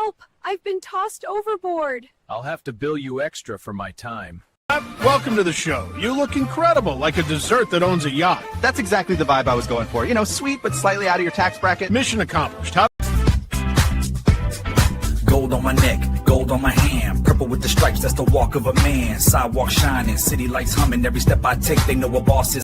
Help! I've been tossed overboard. I'll have to bill you extra for my time. Welcome to the show. You look incredible, like a dessert that owns a yacht. That's exactly the vibe I was going for. You know, sweet but slightly out of your tax bracket. Mission accomplished. How Gold on my neck, gold on my hand, purple with the stripes, that's the walk of a man. Sidewalk shining, city lights humming, every step I take, they know a boss is.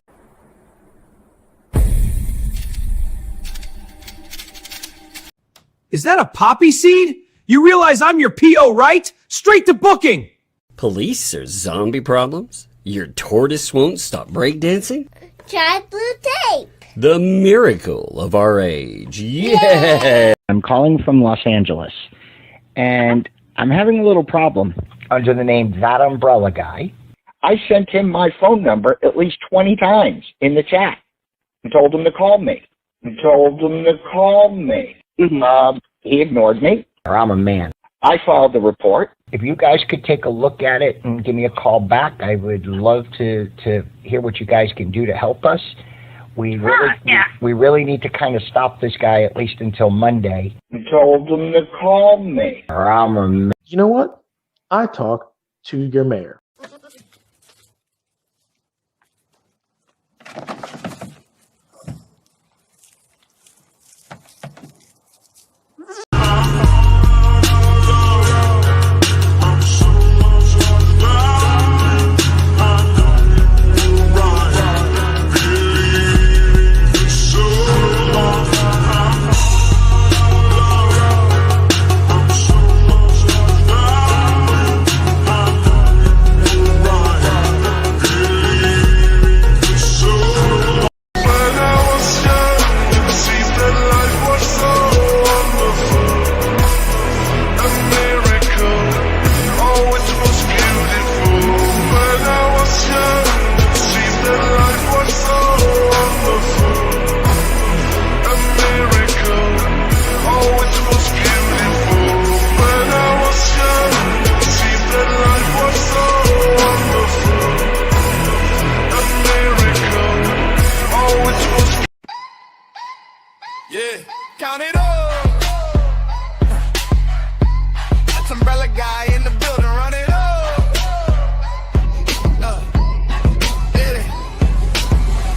Is that a poppy seed? You realize I'm your P.O., right? Straight to booking! Police or zombie problems? Your tortoise won't stop breakdancing? Try blue tape. The miracle of our age. Yeah! I'm calling from Los Angeles, and I'm having a little problem under the name ThATuMBRELLAgUY. I sent him my phone number at least 20 times in the chat and told him to call me. He ignored me. I'm a man. I filed the report. If you guys could take a look at it and give me a call back, I would love to hear what you guys can do to help us. We really need to kind of stop this guy at least until Monday. I told him to call me. I'm a man. You know what? I talk to your mayor. Count it up. That's umbrella guy in the building, run it up.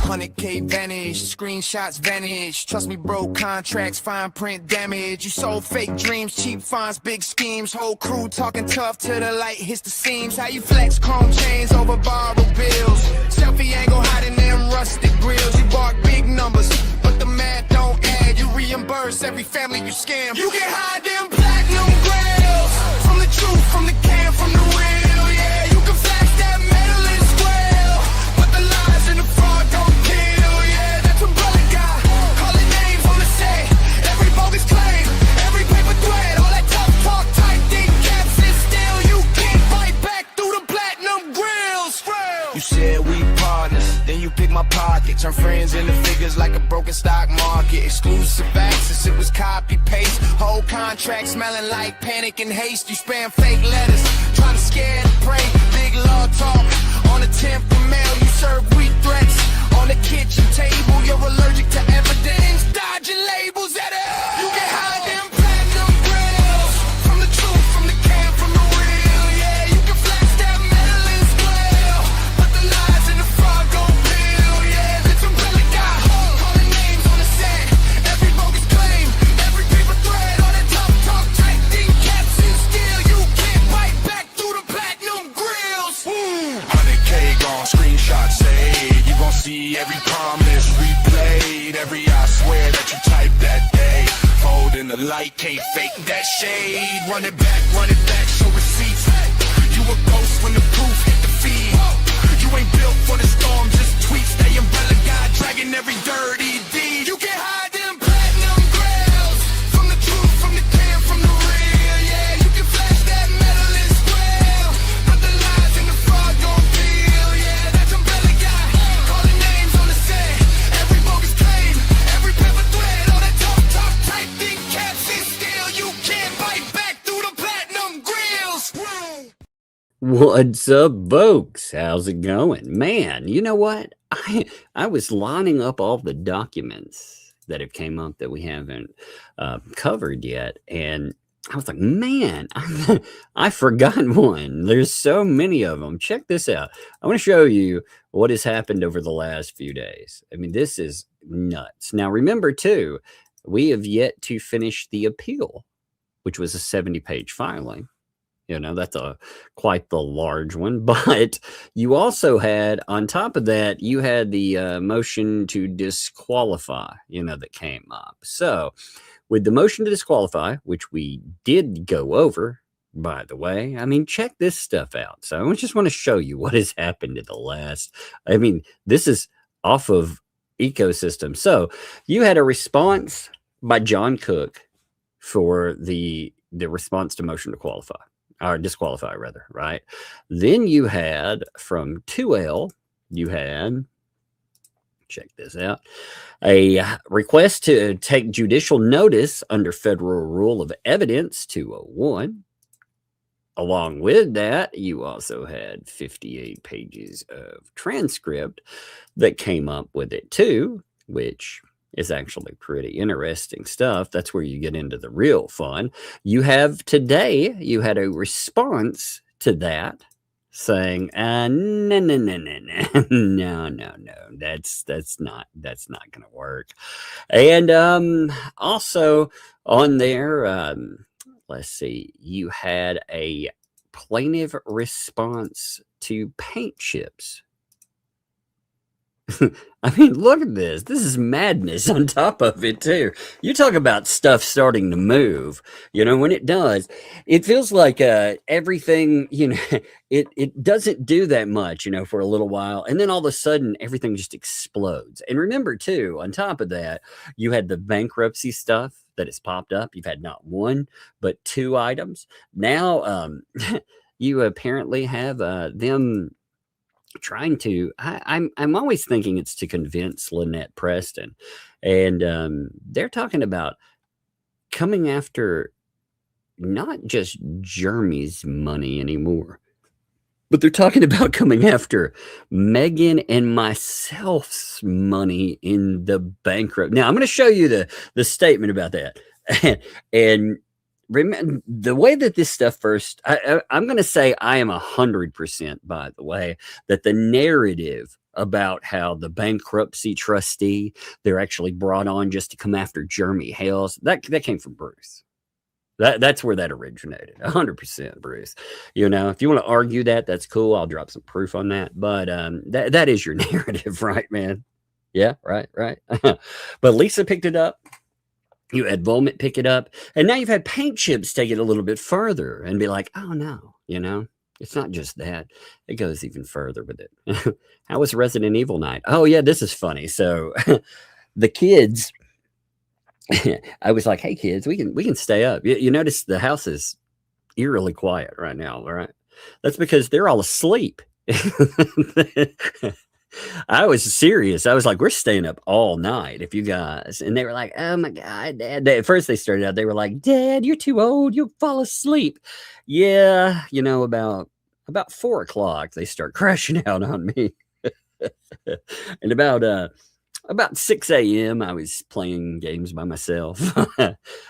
100K vanish, screenshots vanish. Trust me, bro, contracts, fine print damage. You sold fake dreams, cheap fonts, big schemes. Whole crew talking tough till the light hits the seams. How you flex chrome chains over borrowed bills? Selfie angle hiding them rusted grills. You bark big numbers, but the math don't add. You reimburse every family you scam. You can hide them platinum grills from the truth, from the can, from the real. Yeah, you can flash that metal and square, but the lies and the fraud don't kill. Yeah, that's umbrella guy. Calling names on the set, every bogus claim, every paper thread, all that tough talk, tight thin caps, and still you can't fight back through the platinum grills. You said we partners, then you pick my pocket, turn friends into figures like a broken stock market. Exclusive access, it was copy paste. Whole contract smelling like panic and haste. You spam fake letters, trying to scare the prey. Big law talk on the temple mail. You serve weak threats on the kitchen table. You're allergic to evidence, dodging labels at it. You can hide them platinum grills from the truth, from the can, from the real. Yeah, you can flash that metal and square, but the lies and the fraud gon' bill. Yeah, that's umbrella guy. Calling names on the set, every bogus claim, every paper thread, all that tough talk, tight thin caps, and still you can't bite back through the platinum grills. 100K gone, screenshots say you gon' see every promise replayed, every I swear that you typed that day. Fold in the light, can't fake that shade. Run it back, show receipts. You a ghost when the proof hit the feed. You ain't built for the storm, just tweets. They umbrella guy dragging every dirty deed. You can hide them platinum grills from the truth, from the can, from the real. Yeah, you can flash that metal and square, but the lies and the fraud gon' kill. Yeah, that's umbrella guy. Calling names on the set, every bogus claim, every paper thread, all that tough talk, tight thin caps, and still you can't bite back through the platinum grills. What's up, folks? How's it going? Man, you know what? I was lining up all the documents that have came up that we haven't covered yet, and I was like, man, I forgot one. There's so many of them. Check this out. I want to show you what has happened over the last few days. I mean, this is nuts. Now, remember, too, we have yet to finish the appeal, which was a 70-page filing. You know, that's quite the large one. But you also had, on top of that, you had the motion to disqualify, that came up. So with the motion to disqualify, which we did go over, by the way, I mean, check this stuff out. So I just want to show you what has happened in the last. I mean, this is off of Ecosystem. So you had a response by John Cook for the response to motion to qualify. Or disqualify, rather, right? Then you had from ThATuMBRELLAgUY, you had, check this out, a request to take judicial notice under Federal Rule of Evidence 201. Along with that, you also had 58 pages of transcript that came up with it too, which is actually pretty interesting stuff. That's where you get into the real fun. You have today, you had a response to that saying, no, that's not going to work. And also on there, let's see, you had a plaintiff response to paint chips. I mean, look at this. This is madness on top of it, too. You talk about stuff starting to move. When it does, it feels like everything, it doesn't do that much, for a little while. And then all of a sudden, everything just explodes. And remember, too, on top of that, you had the bankruptcy stuff that has popped up. You've had not one, but two items. Now, you apparently have them trying to, I'm always thinking it's to convince Lynette Preston, and they're talking about coming after not just Jeremy's money anymore, but they're talking about coming after Megan and myself's money in the bankrupt. Now I'm going to show you the statement about that. And remember the way that this stuff first, I'm going to say I am 100%, by the way, that the narrative about how the bankruptcy trustee, they're actually brought on just to come after Jeremy Hales, that came from Bruce. That's where that originated. 100%, Bruce. If you want to argue that, that's cool. I'll drop some proof on that. But that is your narrative, right, man? Yeah, right. But Lisa picked it up. You had Volmit pick it up, and now you've had Paint Chips take it a little bit further and be like, oh, no, it's not just that. It goes even further with it. How was Resident Evil night? Oh, yeah, this is funny. So the kids, I was like, hey, kids, we can stay up. You notice the house is eerily quiet right now, all right? That's because they're all asleep. I was serious. I was like, we're staying up all night if you guys. And they were like, oh my God, Dad. At first they started out, they were like, Dad, you're too old. You'll fall asleep. Yeah. About 4 o'clock, they start crashing out on me. And about 6 a.m., I was playing games by myself.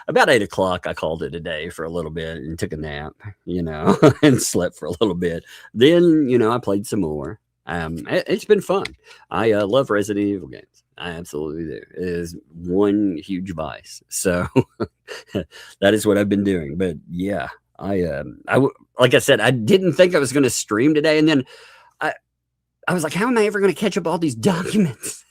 About 8 o'clock, I called it a day for a little bit and took a nap, and slept for a little bit. Then, I played some more. It's been fun. I love Resident Evil games. I absolutely do. It is one huge vice. So that is what I've been doing. But yeah, like I said, I didn't think I was going to stream today. And then I was like, how am I ever going to catch up all these documents?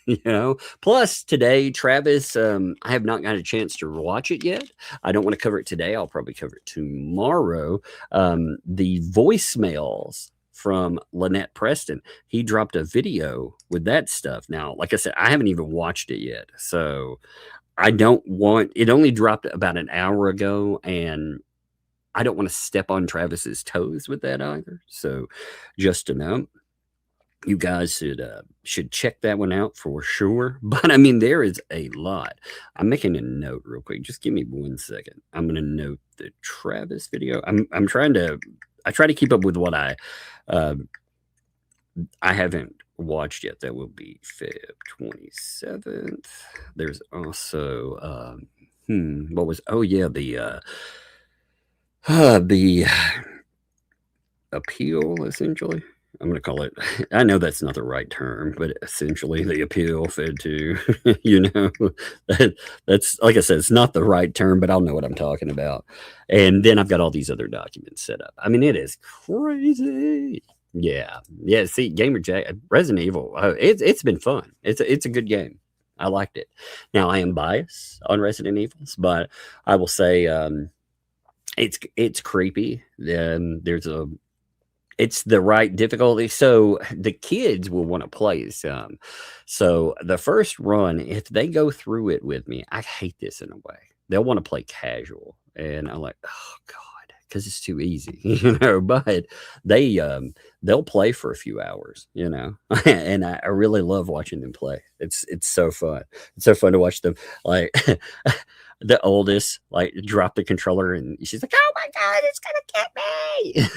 Plus today, Travis, I have not got a chance to watch it yet. I don't want to cover it today. I'll probably cover it tomorrow. The voicemails from Lynette Preston, he dropped a video with that stuff. Now, like I said, I haven't even watched it yet. So I don't want, it only dropped about an hour ago, and I don't want to step on Travis's toes with that either. So just to know, you guys should check that one out for sure. But I mean, there is a lot. I'm making a note real quick. Just give me 1 second. I'm going to note the Travis video. I try to keep up with what I haven't watched yet. That will be Feb 27th. There's also, what was, oh yeah, The appeal, essentially. I'm going to call it, I know that's not the right term, but essentially the appeal fed to, that's, like I said, it's not the right term, but I'll know what I'm talking about. And then I've got all these other documents set up. I mean, it is crazy. Yeah. See, Gamer Jack, Resident Evil, it's been fun. It's a good game. I liked it. Now, I am biased on Resident Evils, but I will say it's creepy. It's the right difficulty, so the kids will want to play some. So the first run, if they go through it with me, I hate this in a way. They'll want to play casual, and I'm like, oh god, because it's too easy, But they'll play for a few hours, and I really love watching them play. It's so fun. It's so fun to watch them like. The oldest drop the controller and she's like, oh my god, it's gonna get me.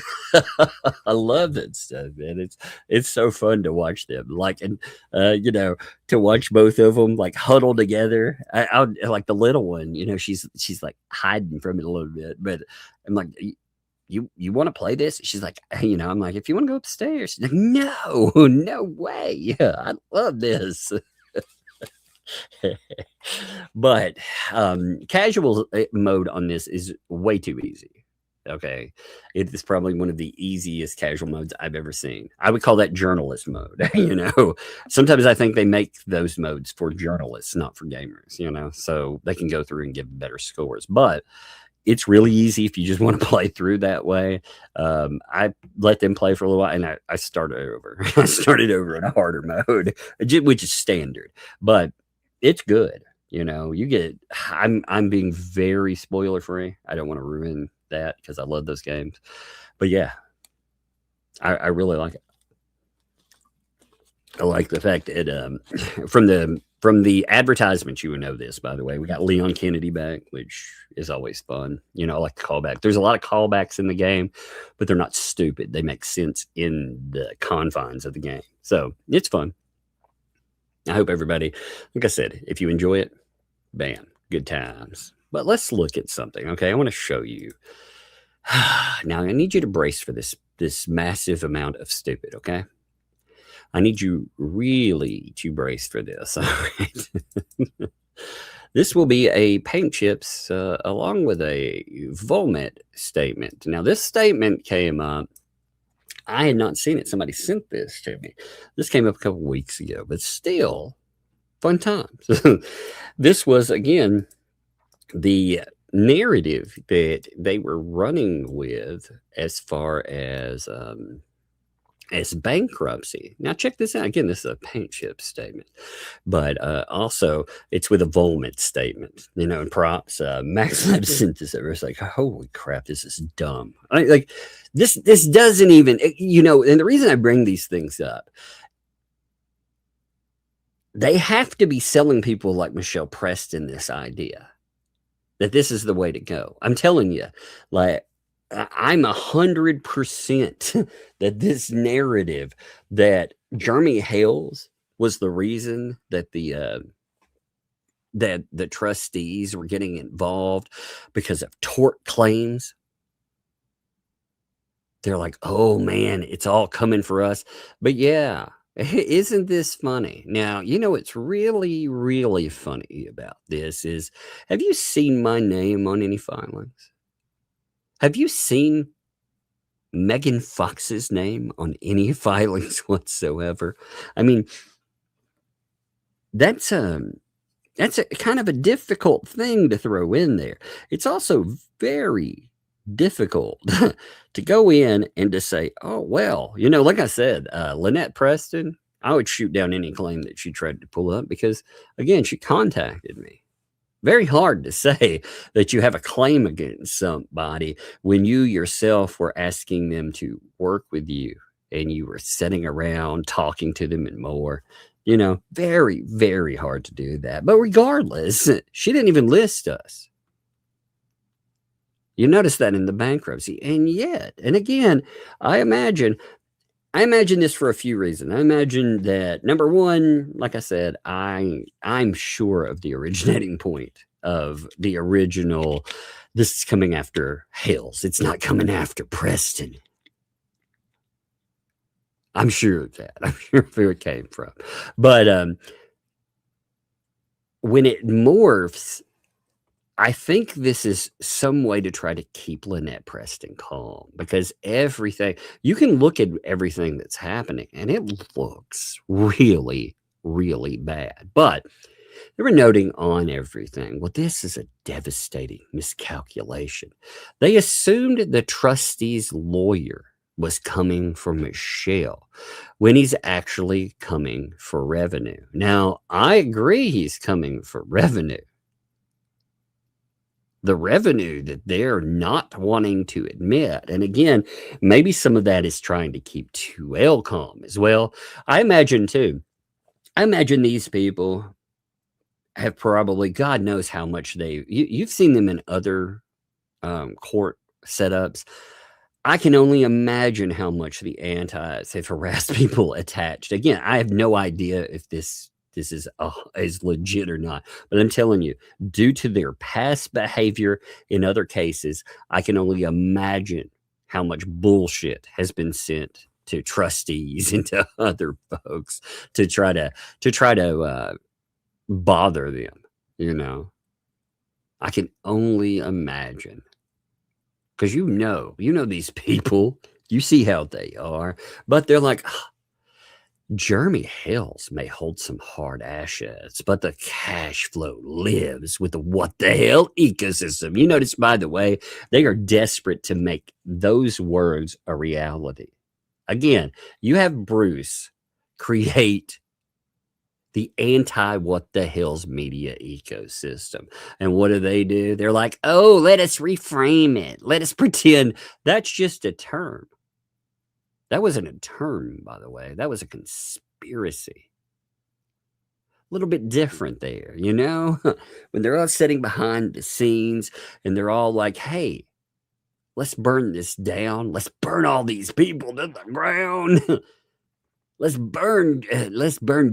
I love that stuff, man. It's so fun to watch them to watch both of them huddle together. I like the little one, she's like hiding from it a little bit, but I'm like, you want to play this? She's like, I'm like, if you want to go upstairs. She's like, no way. Yeah, I love this. But casual mode on this is way too easy. Okay, it is probably one of the easiest casual modes I've ever seen. I would call that journalist mode. Sometimes I think they make those modes for journalists, not for gamers, so they can go through and give better scores. But it's really easy if you just want to play through that way. I let them play for a little while and I started over. I started over in a harder mode, which is standard, but it's good. You get, I'm being very spoiler free. I don't want to ruin that because I love those games, but yeah, I really like it. I like the fact that from the advertisements, you would know this, by the way. We got Leon Kennedy back, which is always fun. I like the callback. There's a lot of callbacks in the game, but they're not stupid. They make sense in the confines of the game. So it's fun. I hope everybody, like I said, if you enjoy it, bam, good times. But let's look at something, okay? I want to show you. Now, I need you to brace for this massive amount of stupid, okay? I need you really to brace for this, all right? This will be a paint chips along with a vomit statement. Now, this statement came up. I had not seen it. Somebody sent this to me. This came up a couple weeks ago, but still, fun times. This was, again, the narrative that they were running with as far as bankruptcy. Now, check this out. Again, this is a paint chip statement, but also it's with a vomit statement, and props. Max Lab sent this over. It's like, holy crap, this is dumb. This doesn't even, and the reason I bring these things up, they have to be selling people like Michelle Preston this idea that this is the way to go. I'm telling you, I'm 100% that this narrative that Jeremy Hales was the reason that the trustees were getting involved because of tort claims. They're like, oh man, it's all coming for us. But yeah, isn't this funny? Now, what's really, really funny about this is, have you seen my name on any filings? Have you seen Megan Fox's name on any filings whatsoever? I mean, that's a kind of a difficult thing to throw in there. It's also very difficult to go in and to say, oh, well, like I said, Lynette Preston, I would shoot down any claim that she tried to pull up because, again, she contacted me. Very hard to say that you have a claim against somebody when you yourself were asking them to work with you and you were sitting around talking to them and more. Very, very hard to do that. But regardless, she didn't even list us. You notice that in the bankruptcy. And yet, and again, I imagine this for a few reasons. I imagine that, number one, like I said, I'm sure of the originating point of the original This is coming after Hales. It's not coming after Preston. I'm sure of that. I'm sure of where it came from. But when it morphs, I think this is some way to try to keep Lynette Preston calm, because everything, you can look at everything that's happening and it looks really, really bad. But they were noting on everything, well, this is a devastating miscalculation. They assumed the trustee's lawyer was coming for Michelle when he's actually coming for revenue. Now, I agree he's coming for revenue. The revenue that they're not wanting to admit. And again, maybe some of that is trying to keep 2L calm as well. I imagine too. I imagine these people have probably, God knows how much you've seen them in other court setups. I can only imagine how much the antis have harassed people attached. Again, I have no idea if this is legit or not, but I'm telling you, due to their past behavior in other cases, I can only imagine how much bullshit has been sent to trustees and to other folks to try to bother them. You know, I can only imagine. Because you know these people, you see how they are, but they're like, Jeremy Hales may hold some hard assets, but the cash flow lives with the what the hell ecosystem. You notice, by the way, they are desperate to make those words a reality. Again, you have Bruce create the anti-what the hell's media ecosystem. And what do? They're like, oh, let us reframe it. Let us pretend that's just a term. That wasn't a term, by the way. That was a conspiracy. A little bit different there, you know? When they're all sitting behind the scenes and they're all like, hey, let's burn this down. Let's burn all these people to the ground. Let's burn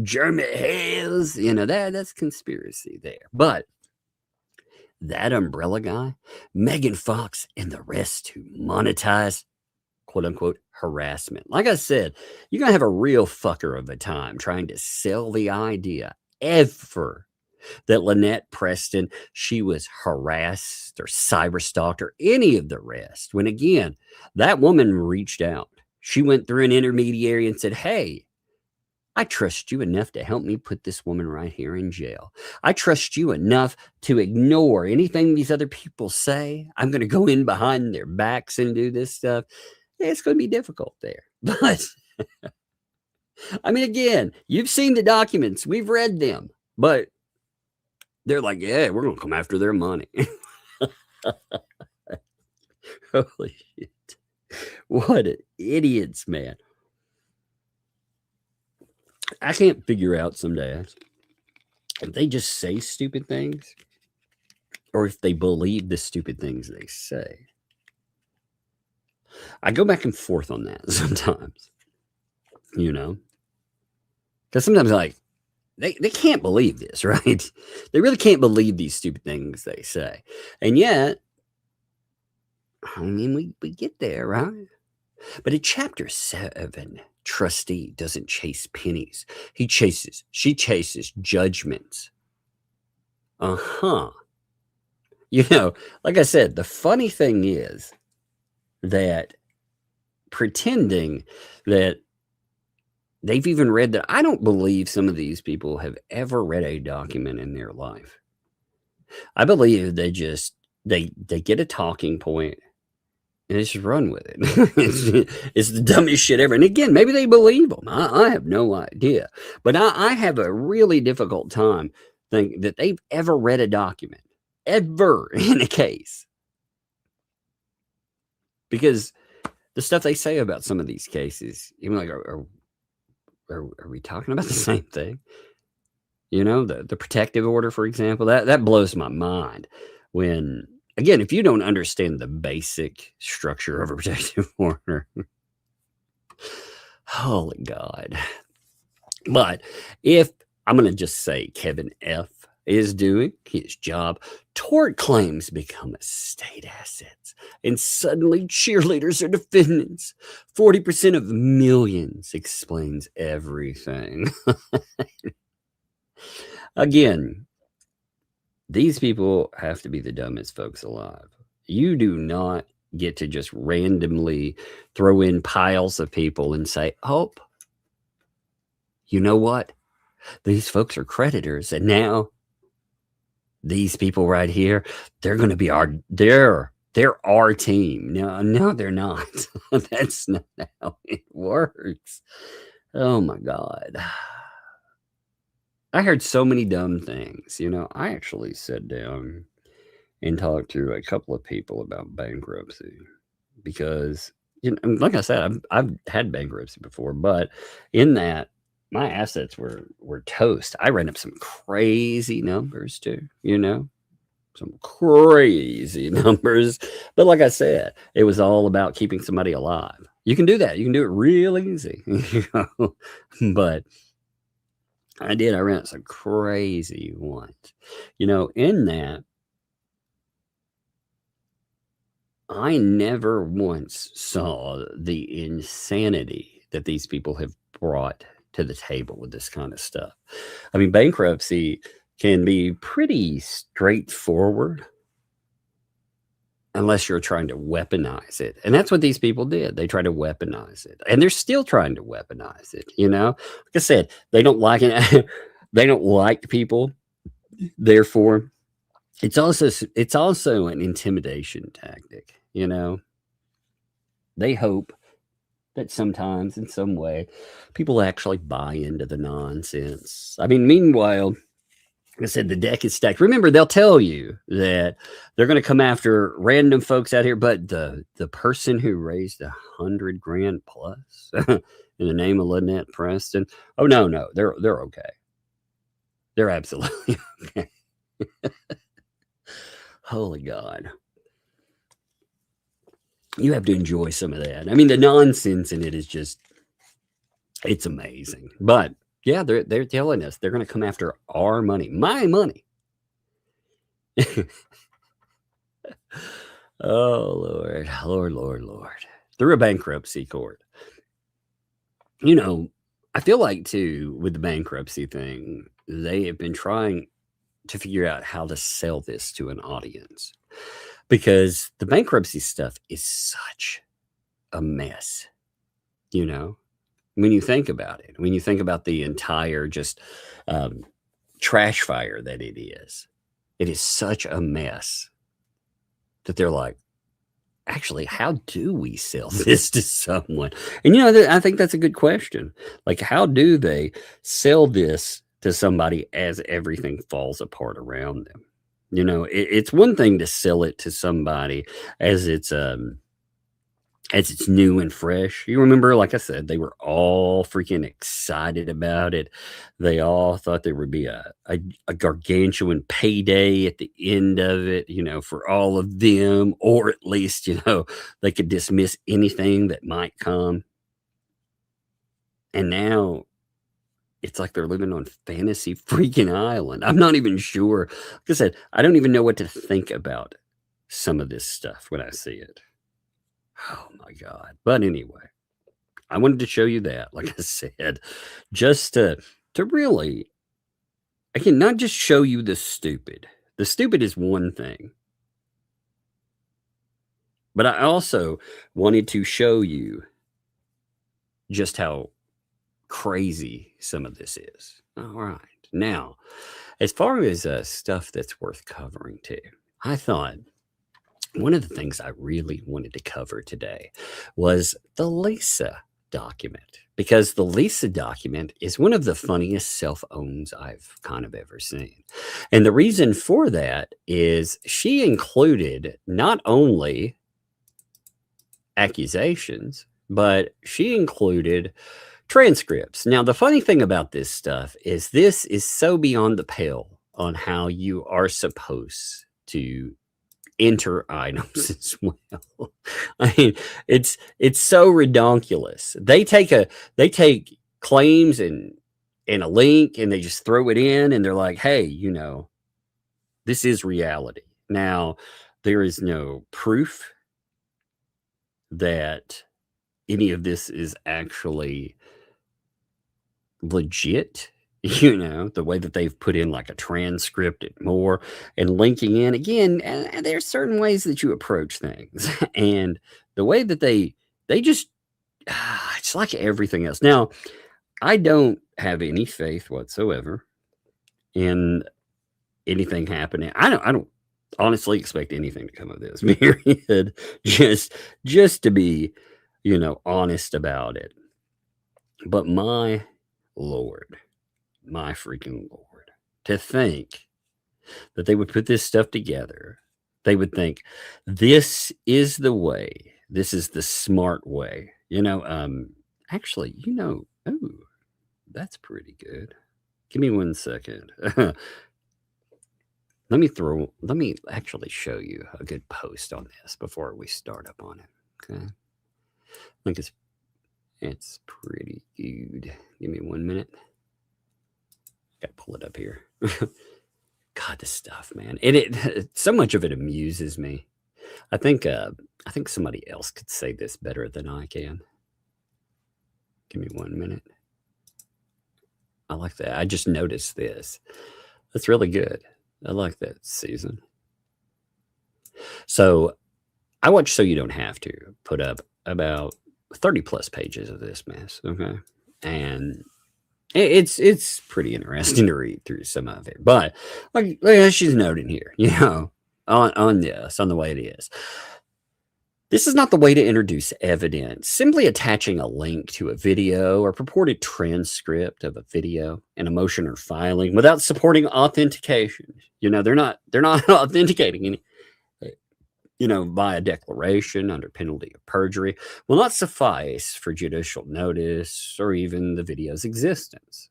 Jeremy Hales. You know, that's conspiracy there. But that umbrella guy, Megan Fox, and the rest who monetize, quote unquote, harassment. Like I said, you're going to have a real fucker of a time trying to sell the idea ever that Lynette Preston, she was harassed or cyberstalked or any of the rest. When again, that woman reached out. She went through an intermediary and said, hey, I trust you enough to help me put this woman right here in jail. I trust you enough to ignore anything these other people say. I'm going to go in behind their backs and do this stuff. It's going to be difficult there. But, I mean, again, you've seen the documents. We've read them. But they're like, yeah, we're going to come after their money. Holy shit. What idiots, man. I can't figure out some days if they just say stupid things or if they believe the stupid things they say. I go back and forth on that sometimes, you know, because sometimes like they can't believe this, right? They really can't believe these stupid things they say. And yet, I mean, we get there, right? But in chapter 7, trustee doesn't chase pennies. She chases judgments. You know, like I said, the funny thing is that pretending that they've even read that, I don't believe some of these people have ever read a document in their life. I believe they get a talking point and they just run with it. It's the dumbest shit ever. And again, maybe they believe them. I have no idea. But I have a really difficult time thinking that they've ever read a document, ever in a case. Because the stuff they say about some of these cases, even like, are we talking about the same thing? You know, the protective order, for example, that blows my mind when, again, if you don't understand the basic structure of a protective order, holy God. But if I'm going to just say Kevin F., is doing his job, tort claims become estate assets, and suddenly cheerleaders are defendants. 40% of millions explains everything. Again, these people have to be the dumbest folks alive. You do not get to just randomly throw in piles of people and say, oh, you know what? These folks are creditors, and now these people right here, they're going to be they're our team. No, they're not. That's not how it works. Oh my God. I heard so many dumb things. I actually sat down and talked to a couple of people about bankruptcy because, like I said, I've had bankruptcy before, but in that, my assets were toast. I ran up some crazy numbers too, some crazy numbers. But like I said, it was all about keeping somebody alive. You can do that. You can do it real easy. But I did. I ran up some crazy ones. In that, I never once saw the insanity that these people have brought to the table with this kind of stuff. I mean, bankruptcy can be pretty straightforward unless you're trying to weaponize it. And that's what these people did. They tried to weaponize it. And they're still trying to weaponize it, Like I said, they don't like it. They don't like people. Therefore, it's also an intimidation tactic, They hope that sometimes in some way people actually buy into the nonsense. I mean, meanwhile, like I said, the deck is stacked. Remember, they'll tell you that they're going to come after random folks out here, but the person who raised $100,000 plus in the name of Lynette Preston, oh no, they're okay. They're absolutely okay. Holy God. You have to enjoy some of that. I mean, the nonsense in it is just, it's amazing. But yeah, they're telling us they're going to come after our money, my money. Oh, Lord. Through a bankruptcy court. I feel like too, with the bankruptcy thing, they have been trying to figure out how to sell this to an audience. Because the bankruptcy stuff is such a mess, when you think about it, when you think about the entire just trash fire that it is such a mess that they're like, actually, how do we sell this to someone? And, I think that's a good question. Like, how do they sell this to somebody as everything falls apart around them? It's one thing to sell it to somebody as it's new and fresh. You remember, like I said, they were all freaking excited about it. They all thought there would be a gargantuan payday at the end of it, for all of them, or at least, they could dismiss anything that might come. And now it's like they're living on fantasy freaking island. I'm not even sure. Like I said, I don't even know what to think about some of this stuff when I see it. Oh my God. But anyway, I wanted to show you that, like I said, just to really, again, not just show you the stupid. The stupid is one thing. But I also wanted to show you just how crazy some of this is. All right. Now, as far as stuff that's worth covering too, I thought one of the things I really wanted to cover today was the Lisa document, because the Lisa document is one of the funniest self-owns I've kind of ever seen. And the reason for that is she included not only accusations, but she included transcripts. Now, the funny thing about this stuff is this is so beyond the pale on how you are supposed to enter items as well. I mean, it's so redonkulous. They take claims and a link and they just throw it in and they're like, hey, This is reality. Now, there is no proof that any of this is actually legit. The way that they've put in like a transcript and more and linking in again, there's certain ways that you approach things and the way that they just, it's like everything else. Now, I don't have any faith whatsoever in anything happening. I don't honestly expect anything to come of this, period. Just to be, honest about it. But my Lord, my freaking Lord, to think that they would put this stuff together. They would think this is the way. This is the smart way. Actually, oh, that's pretty good. Give me 1 second. Let me actually show you a good post on this before we start up on it. Okay. I think it's pretty good. Give me 1 minute. Gotta pull it up here. God, this stuff, man. And so much of it amuses me. I think somebody else could say this better than I can. Give me 1 minute. I like that. I just noticed this. That's really good. I like that, Susan. So I watched So You Don't Have To put up about 30 plus pages of this mess. Okay. And it's pretty interesting to read through some of it. But like she's noting here, on this, on the way it is. This is not the way to introduce evidence. Simply attaching a link to a video or purported transcript of a video, an emotion or filing without supporting authentication. They're not authenticating any, by a declaration under penalty of perjury will not suffice for judicial notice or even the video's existence.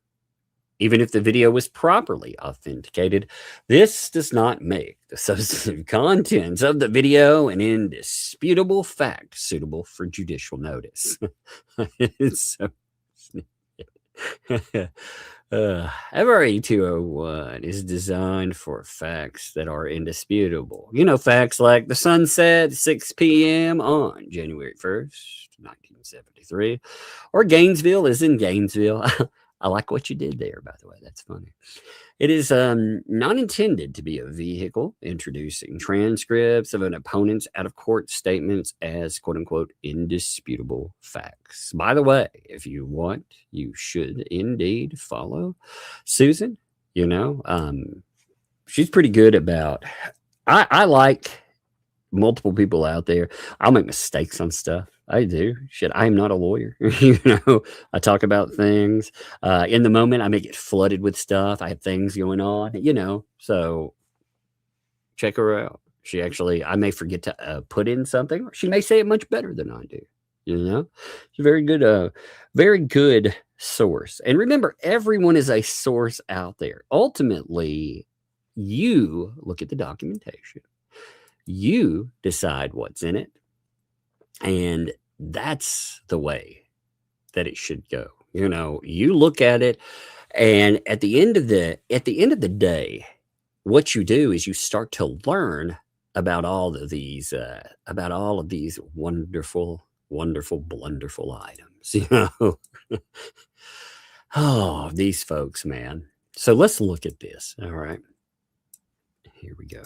Even if the video was properly authenticated, this does not make the substantive contents of the video an indisputable fact suitable for judicial notice. It's so FRA 201 is designed for facts that are indisputable. Facts like the sun set at 6 p.m. on January 1st, 1973, or Gainesville is in Gainesville. I like what you did there, by the way. That's funny. It is not intended to be a vehicle introducing transcripts of an opponent's out-of-court statements as quote-unquote indisputable facts. By the way, if you want, you should indeed follow Susan. She's pretty good about... I like multiple people out there. I'll make mistakes on stuff. I do. Shit, I'm not a lawyer. I talk about things. In the moment, I may get flooded with stuff. I have things going on, so check her out. I may forget to put in something. Or she may say it much better than I do, She's a very good source. And remember, everyone is a source out there. Ultimately, you look at the documentation. You decide what's in it. And that's the way that it should go. You look at it, and at the end of the day, what you do is you start to learn about all of these wonderful, blunderful items. Oh, these folks, man. So let's look at this. All right, here we go.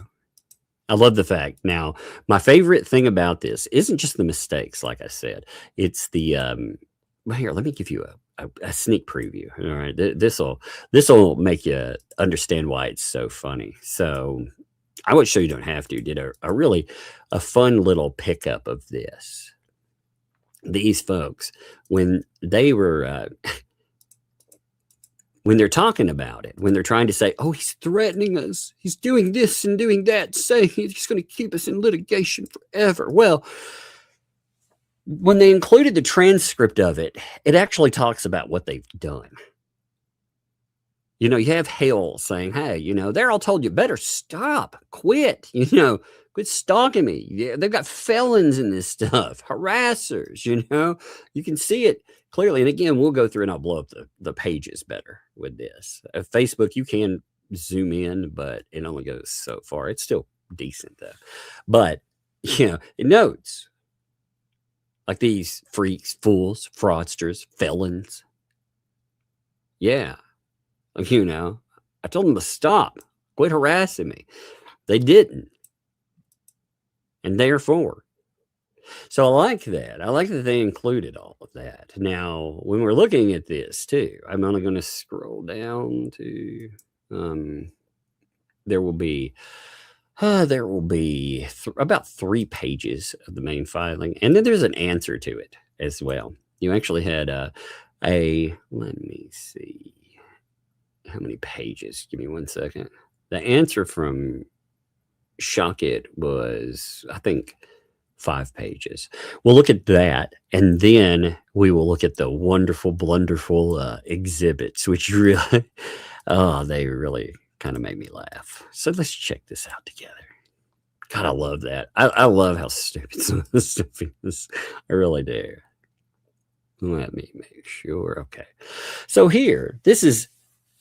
I love the fact. Now, my favorite thing about this isn't just the mistakes, like I said. It's the here, let me give you a sneak preview. All right. This'll make you understand why it's so funny. So I would show you don't have to did a fun little pickup of this. These folks, when they were when they're talking about it, when they're trying to say, oh, he's threatening us, he's doing this and doing that, saying he's going to keep us in litigation forever. Well, when they included the transcript of it, it actually talks about what they've done. You have Hale saying, hey, they're all told you better stop, quit, quit stalking me. Yeah, they've got felons in this stuff, harassers, you can see it clearly. And again, we'll go through and I'll blow up the pages better with this. Facebook, you can zoom in, but it only goes so far. It's still decent though. But it notes like these freaks, fools, fraudsters, felons. Yeah. I told them to stop, quit harassing me. They didn't. And therefore. So I like that. I like that they included all of that. Now, when we're looking at this too, I'm only going to scroll down to, there will be about 3 pages of the main filing. And then there's an answer to it as well. You actually had let me see. How many pages? Give me 1 second. The answer from Shockit was, I think, 5 pages. We'll look at that, and then we will look at the wonderful, blunderful exhibits, which really, they really kind of made me laugh. So let's check this out together. God, I love that. I love how stupid some of this stuff is. I really do. Let me make sure. Okay. So here, this is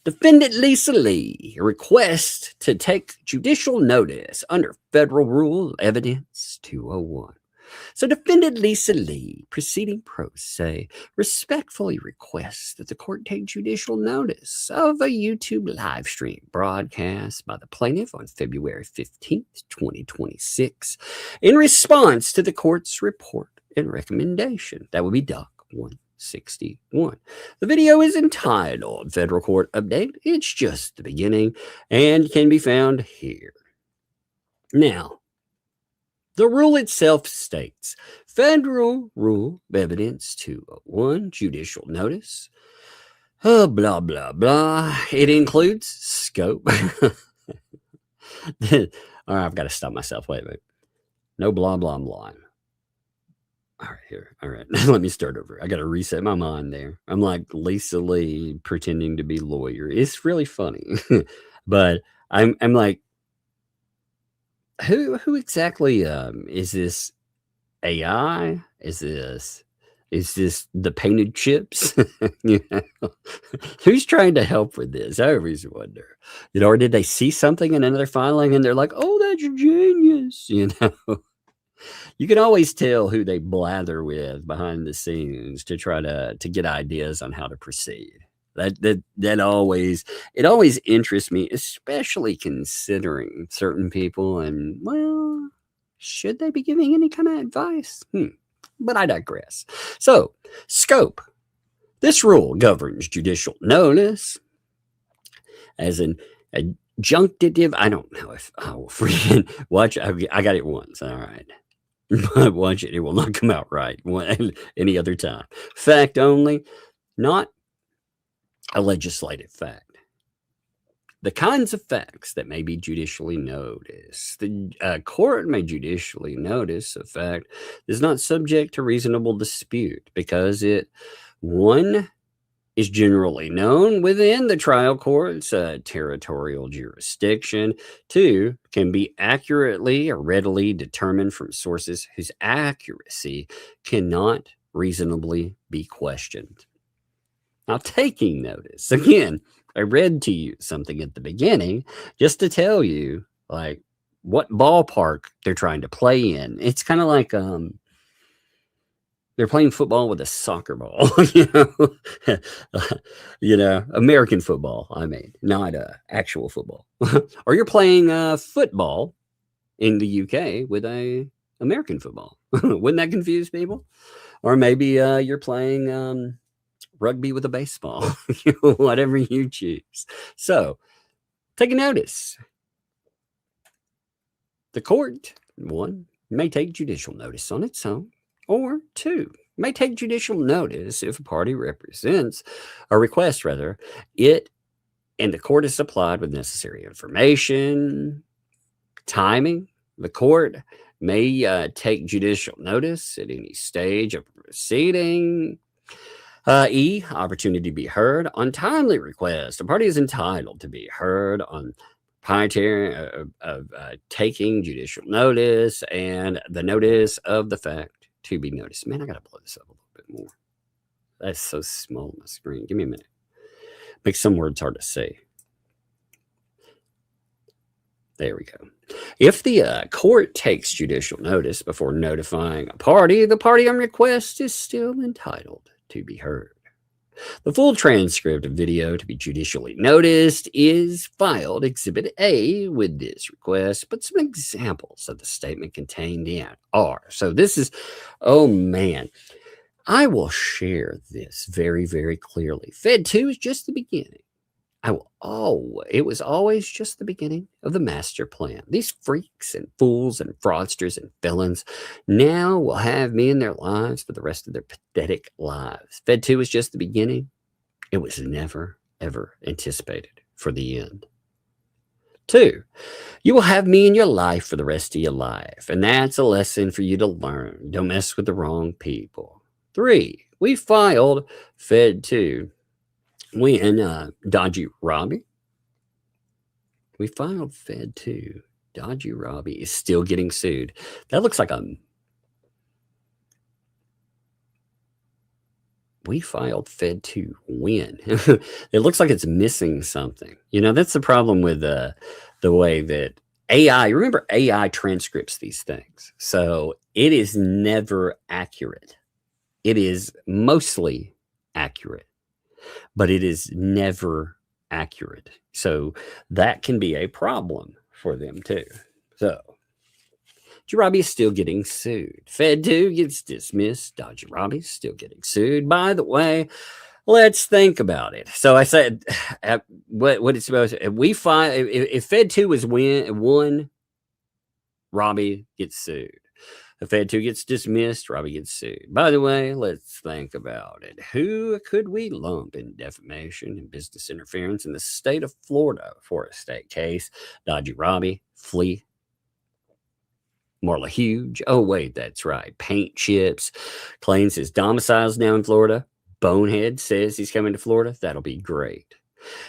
Defendant Lisa Lee, request to take judicial notice under Federal Rule of Evidence 201. So Defendant Lisa Lee, proceeding pro se, respectfully requests that the court take judicial notice of a YouTube live stream broadcast by the plaintiff on February 15th, 2026, in response to the court's report and recommendation. That would be Doc 161. The video is entitled Federal Court Update. It's just the beginning and can be found here. Now, the rule itself states Federal Rule of Evidence 201, judicial notice, blah, blah, blah. It includes scope. All right, I've got to stop myself. Wait. No blah, blah, blah. All right, here. All right, let me start over. I got to reset my mind there. I'm like Lisa Lee pretending to be lawyer. It's really funny, but I'm like, who exactly is this AI? Is this the painted chips? Who's trying to help with this? I always wonder. Or did they see something in another filing and they're like, "Oh, that's genius," You can always tell who they blather with behind the scenes to try to get ideas on how to proceed. That always interests me, especially considering certain people and, well, should they be giving any kind of advice? But I digress. So, scope. This rule governs judicial notice as an adjunctive. I don't know if I'll freaking watch. I got it once. All right. But watch it. It will not come out right any other time. Fact only, not a legislative fact. The kinds of facts that may be judicially noticed. The court may judicially notice a fact is not subject to reasonable dispute because it, 1, is generally known within the trial court's territorial jurisdiction. 2, can be accurately or readily determined from sources whose accuracy cannot reasonably be questioned. Now, taking notice, again, I read to you something at the beginning just to tell you, like, what ballpark they're trying to play in. It's kind of like they're playing football with a soccer ball, American football, I mean, not actual football. Or you're playing football in the UK with a American football. Wouldn't that confuse people? Or maybe you're playing rugby with a baseball, whatever you choose. So, take a notice. The court, 1, may take judicial notice on its own, or 2, may take judicial notice if a party represents, or requests rather, it, and the court is supplied with necessary information, timing. The court may take judicial notice at any stage of proceeding. E, opportunity to be heard. On timely request, a party is entitled to be heard on proprietary of taking judicial notice and the notice of the fact to be noticed. Man, I got to blow this up a little bit more. That's so small on my screen. Give me a minute. Makes some words hard to say. There we go. If the court takes judicial notice before notifying a party, the party on request is still entitled to be heard. The full transcript of video to be judicially noticed is filed Exhibit A with this request, but some examples of the statement contained in are. So this is, oh man, I will share this very, very clearly. Fed 2 is just the beginning. It was always just the beginning of the master plan. These freaks and fools and fraudsters and villains now will have me in their lives for the rest of their pathetic lives. Fed 2 was just the beginning. It was never, ever anticipated for the end. 2, you will have me in your life for the rest of your life. And that's a lesson for you to learn. Don't mess with the wrong people. 3, we filed Fed 2. When Dodgy Robbie, we filed Fed 2. Dodgy Robbie is still getting sued. That looks like we filed Fed 2 when? It looks like it's missing something. You know, that's the problem with the way that AI, remember AI transcripts these things. So it is never accurate. It is mostly accurate, but it is never accurate. So that can be a problem for them too. So Robbie is still getting sued. Fed 2 gets dismissed. Dodgy Robbie is still getting sued. By the way, let's think about it. So I said, what it's supposed to, if Fed 2 was won, Robbie gets sued. If Fed 2 gets dismissed, Robbie gets sued. By the way, let's think about it. Who could we lump in defamation and business interference in the state of Florida for a state case? Dodgy Robbie, Flea, Marla Huge. Oh, wait, that's right. Paint Chips claims his domicile's now in Florida. Bonehead says he's coming to Florida. That'll be great.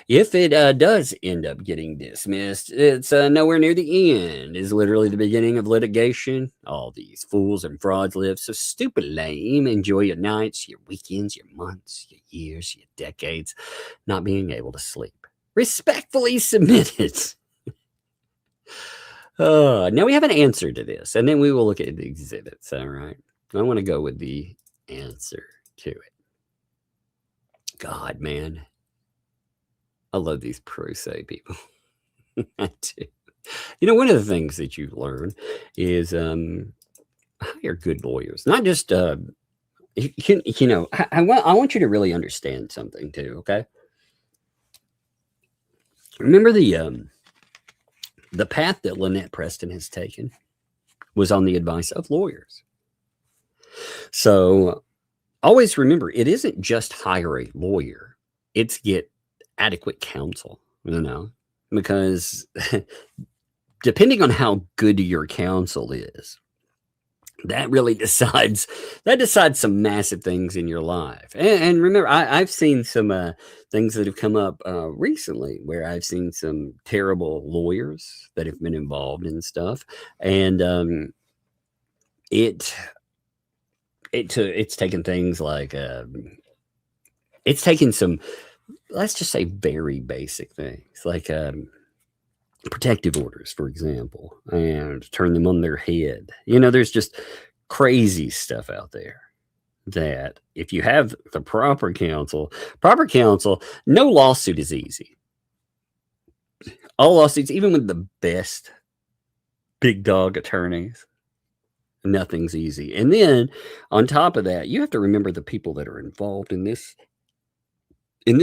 If it does end up getting dismissed, it's nowhere near the end. It's literally the beginning of litigation. All these fools and frauds live so stupid lame. Enjoy your nights, your weekends, your months, your years, your decades, not being able to sleep. Respectfully submitted. Now we have an answer to this, and then we will look at the exhibits. All right. I want to go with the answer to it. God, man. I love these pro se people. I do. You know, one of the things that you learn is hire good lawyers. Not just I want you to really understand something too. Okay. Remember the path that Lynette Preston has taken was on the advice of lawyers. So always remember, it isn't just hire a lawyer; it's get adequate counsel, because depending on how good your counsel is, that really decides some massive things in your life. And remember, I've seen some things that have come up recently where I've seen some terrible lawyers that have been involved in stuff, and it's taken things like it's taken some, let's just say, very basic things like protective orders, for example, and turn them on their head. There's just crazy stuff out there that if you have the proper counsel, no lawsuit is easy. All lawsuits, even with the best big dog attorneys, nothing's easy. And then on top of that, you have to remember the people that are involved in this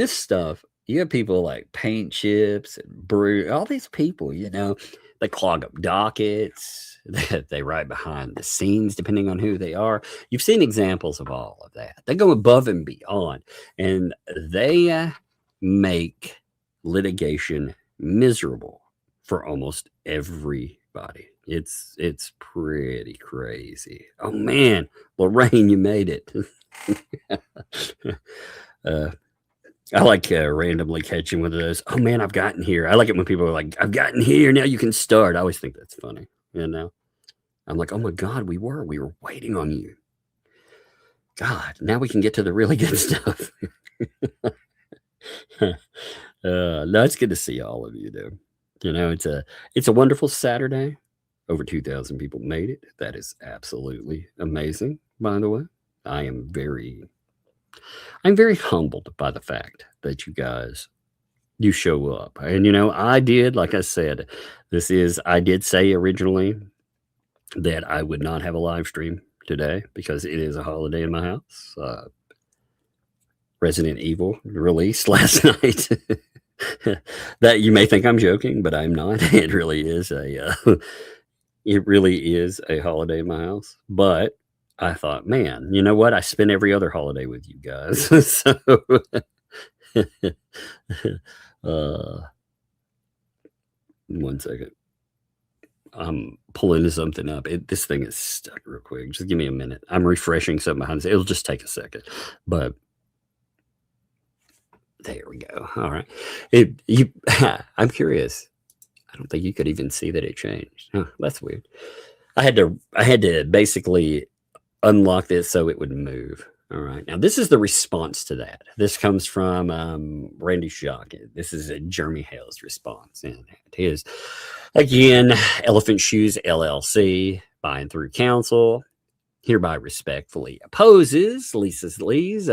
stuff. You have people like Paint Chips and Brew, all these people, they clog up dockets, they write behind the scenes, depending on who they are. You've seen examples of all of that. They go above and beyond, and they make litigation miserable for almost everybody. It's pretty crazy. Oh man, Lorraine, you made it. I like randomly catching one of those. Oh man, I've gotten here. I like it when people are like, I've gotten here. Now you can start. I always think that's funny. I'm like, oh my God, we were waiting on you. God, now we can get to the really good stuff. No, it's good to see all of you, though. You know, it's a wonderful Saturday. Over 2,000 people made it. That is absolutely amazing, by the way. I'm very humbled by the fact that you show up. And you know, like I said, I did say originally that I would not have a live stream today because it is a holiday in my house. Resident Evil released last night. That you may think I'm joking, but I'm not. It really is a holiday in my house. But I thought, man, you know what? I spend every other holiday with you guys. So one second. I'm pulling something up. This thing is stuck real quick. Just give me a minute. I'm refreshing something behind. It'll just take a second. But there we go. All right. I'm curious. I don't think you could even see that it changed. Huh, that's weird. I had to basically unlock this so it would move. All right. Now this is the response to that. This comes from Randy Shock. This is Jeremy Hale's response. And it is, again, Elephant Shoes LLC, by and through counsel, hereby respectfully opposes Lee's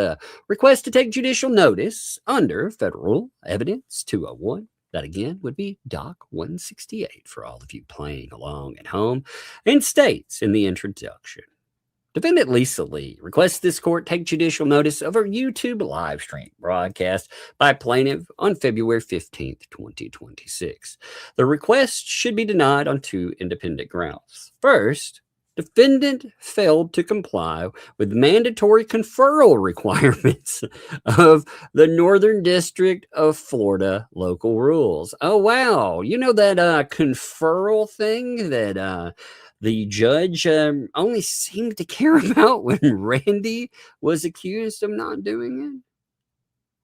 request to take judicial notice under Federal Evidence 201. That again would be Doc 168 for all of you playing along at home, and states in the introduction. Defendant Lisa Lee requests this court take judicial notice of her YouTube live stream broadcast by plaintiff on February 15th, 2026. The request should be denied on two independent grounds. First, defendant failed to comply with mandatory conferral requirements of the Northern District of Florida local rules. Oh, wow. You know that conferral thing that the judge only seemed to care about when Randy was accused of not doing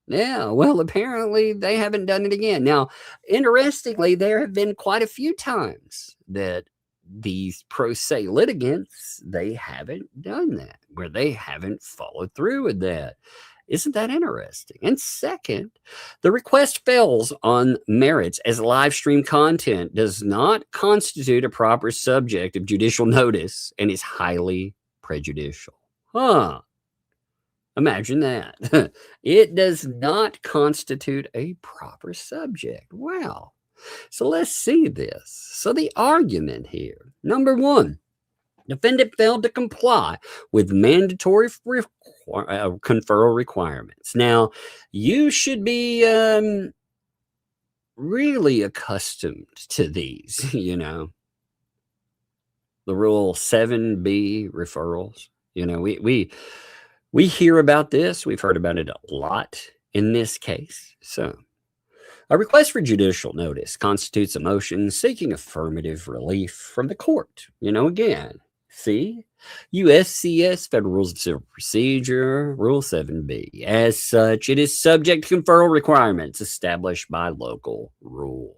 it? Yeah, well, apparently they haven't done it again. Now, interestingly, there have been quite a few times that these pro se litigants, they haven't done that, where they haven't followed through with that. Isn't that interesting? And second, the request fails on merits as live stream content does not constitute a proper subject of judicial notice and is highly prejudicial. Huh. Imagine that. It does not constitute a proper subject. Wow. So let's see this. So the argument here, number one, defendant failed to comply with mandatory conferral requirements. Now, you should be really accustomed to these, you know. The Rule 7B referrals. You know, we hear about this. We've heard about it a lot in this case. So, a request for judicial notice constitutes a motion seeking affirmative relief from the court. You know, again, see, USCS Federal Rules of Civil Procedure, Rule 7B. As such, it is subject to conferral requirements established by local rule.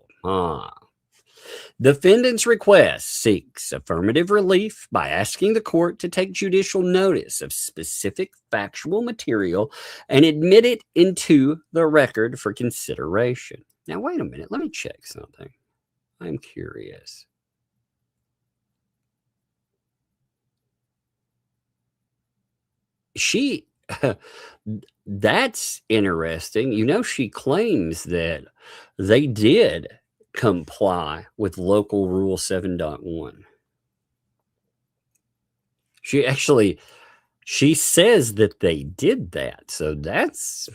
Defendant's request seeks affirmative relief by asking the court to take judicial notice of specific factual material and admit it into the record for consideration. Now, wait a minute. Let me check something. I'm curious. That's interesting. You know, she claims that they did comply with local rule 7.1. She says that they did that. So that's,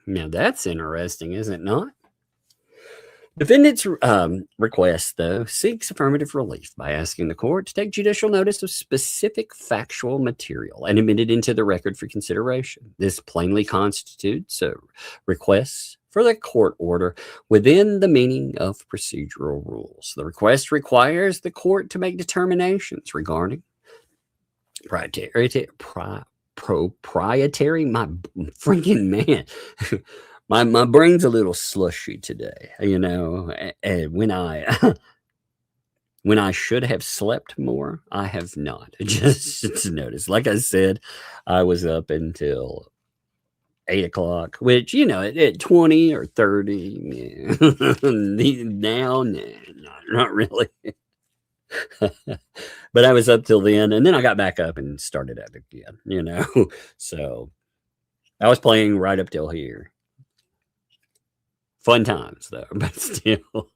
now that's interesting, is it not? Defendant's request, though, seeks affirmative relief by asking the court to take judicial notice of specific factual material and admit it into the record for consideration. This plainly constitutes a request for the court order within the meaning of procedural rules. The request requires the court to make determinations regarding proprietary, my freaking man. My brain's a little slushy today, you know, and when I should have slept more, I have not. Just noticed. Like I said, I was up until 8 o'clock, which, at 20 or 30, now, not really. But I was up till then, and then I got back up and started at it again, So I was playing right up till here. Fun times, though, but still.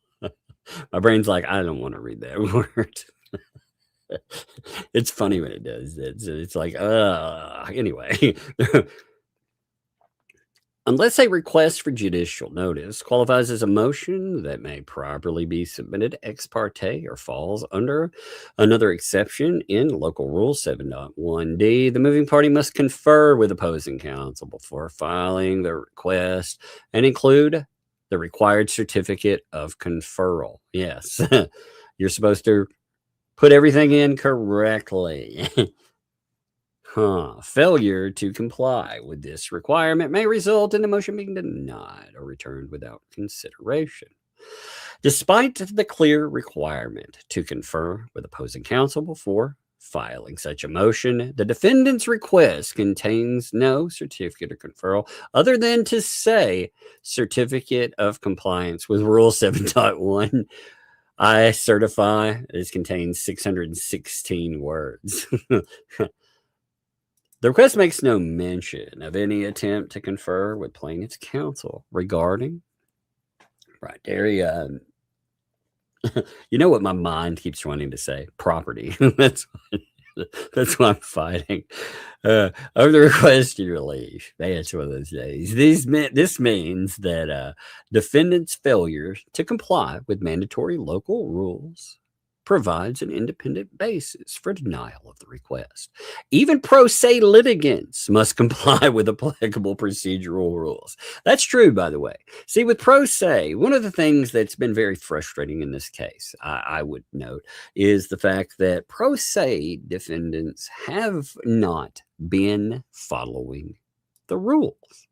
My brain's like, I don't want to read that word. It's funny when it does. It's like, anyway. Unless a request for judicial notice qualifies as a motion that may properly be submitted ex parte or falls under another exception in Local Rule 7.1d, the moving party must confer with opposing counsel before filing the request and include the required certificate of conferral. Yes, you're supposed to put everything in correctly. Failure to comply with this requirement may result in the motion being denied or returned without consideration. Despite the clear requirement to confer with opposing counsel before filing such a motion, the defendant's request contains no certificate of conferral other than to say certificate of compliance with Rule 7.1. I certify this contains 616 words. The request makes no mention of any attempt to confer with plaintiff's counsel regarding right there. You know what my mind keeps wanting to say? Property. That's what I'm fighting. Over the request to relief. Man, it's one of those days. This means that defendant's failure to comply with mandatory local rules provides an independent basis for denial of the request. Even pro se litigants must comply with applicable procedural rules. That's true, by the way. See, with pro se, one of the things that's been very frustrating in this case, I would note, is the fact that pro se defendants have not been following the rules.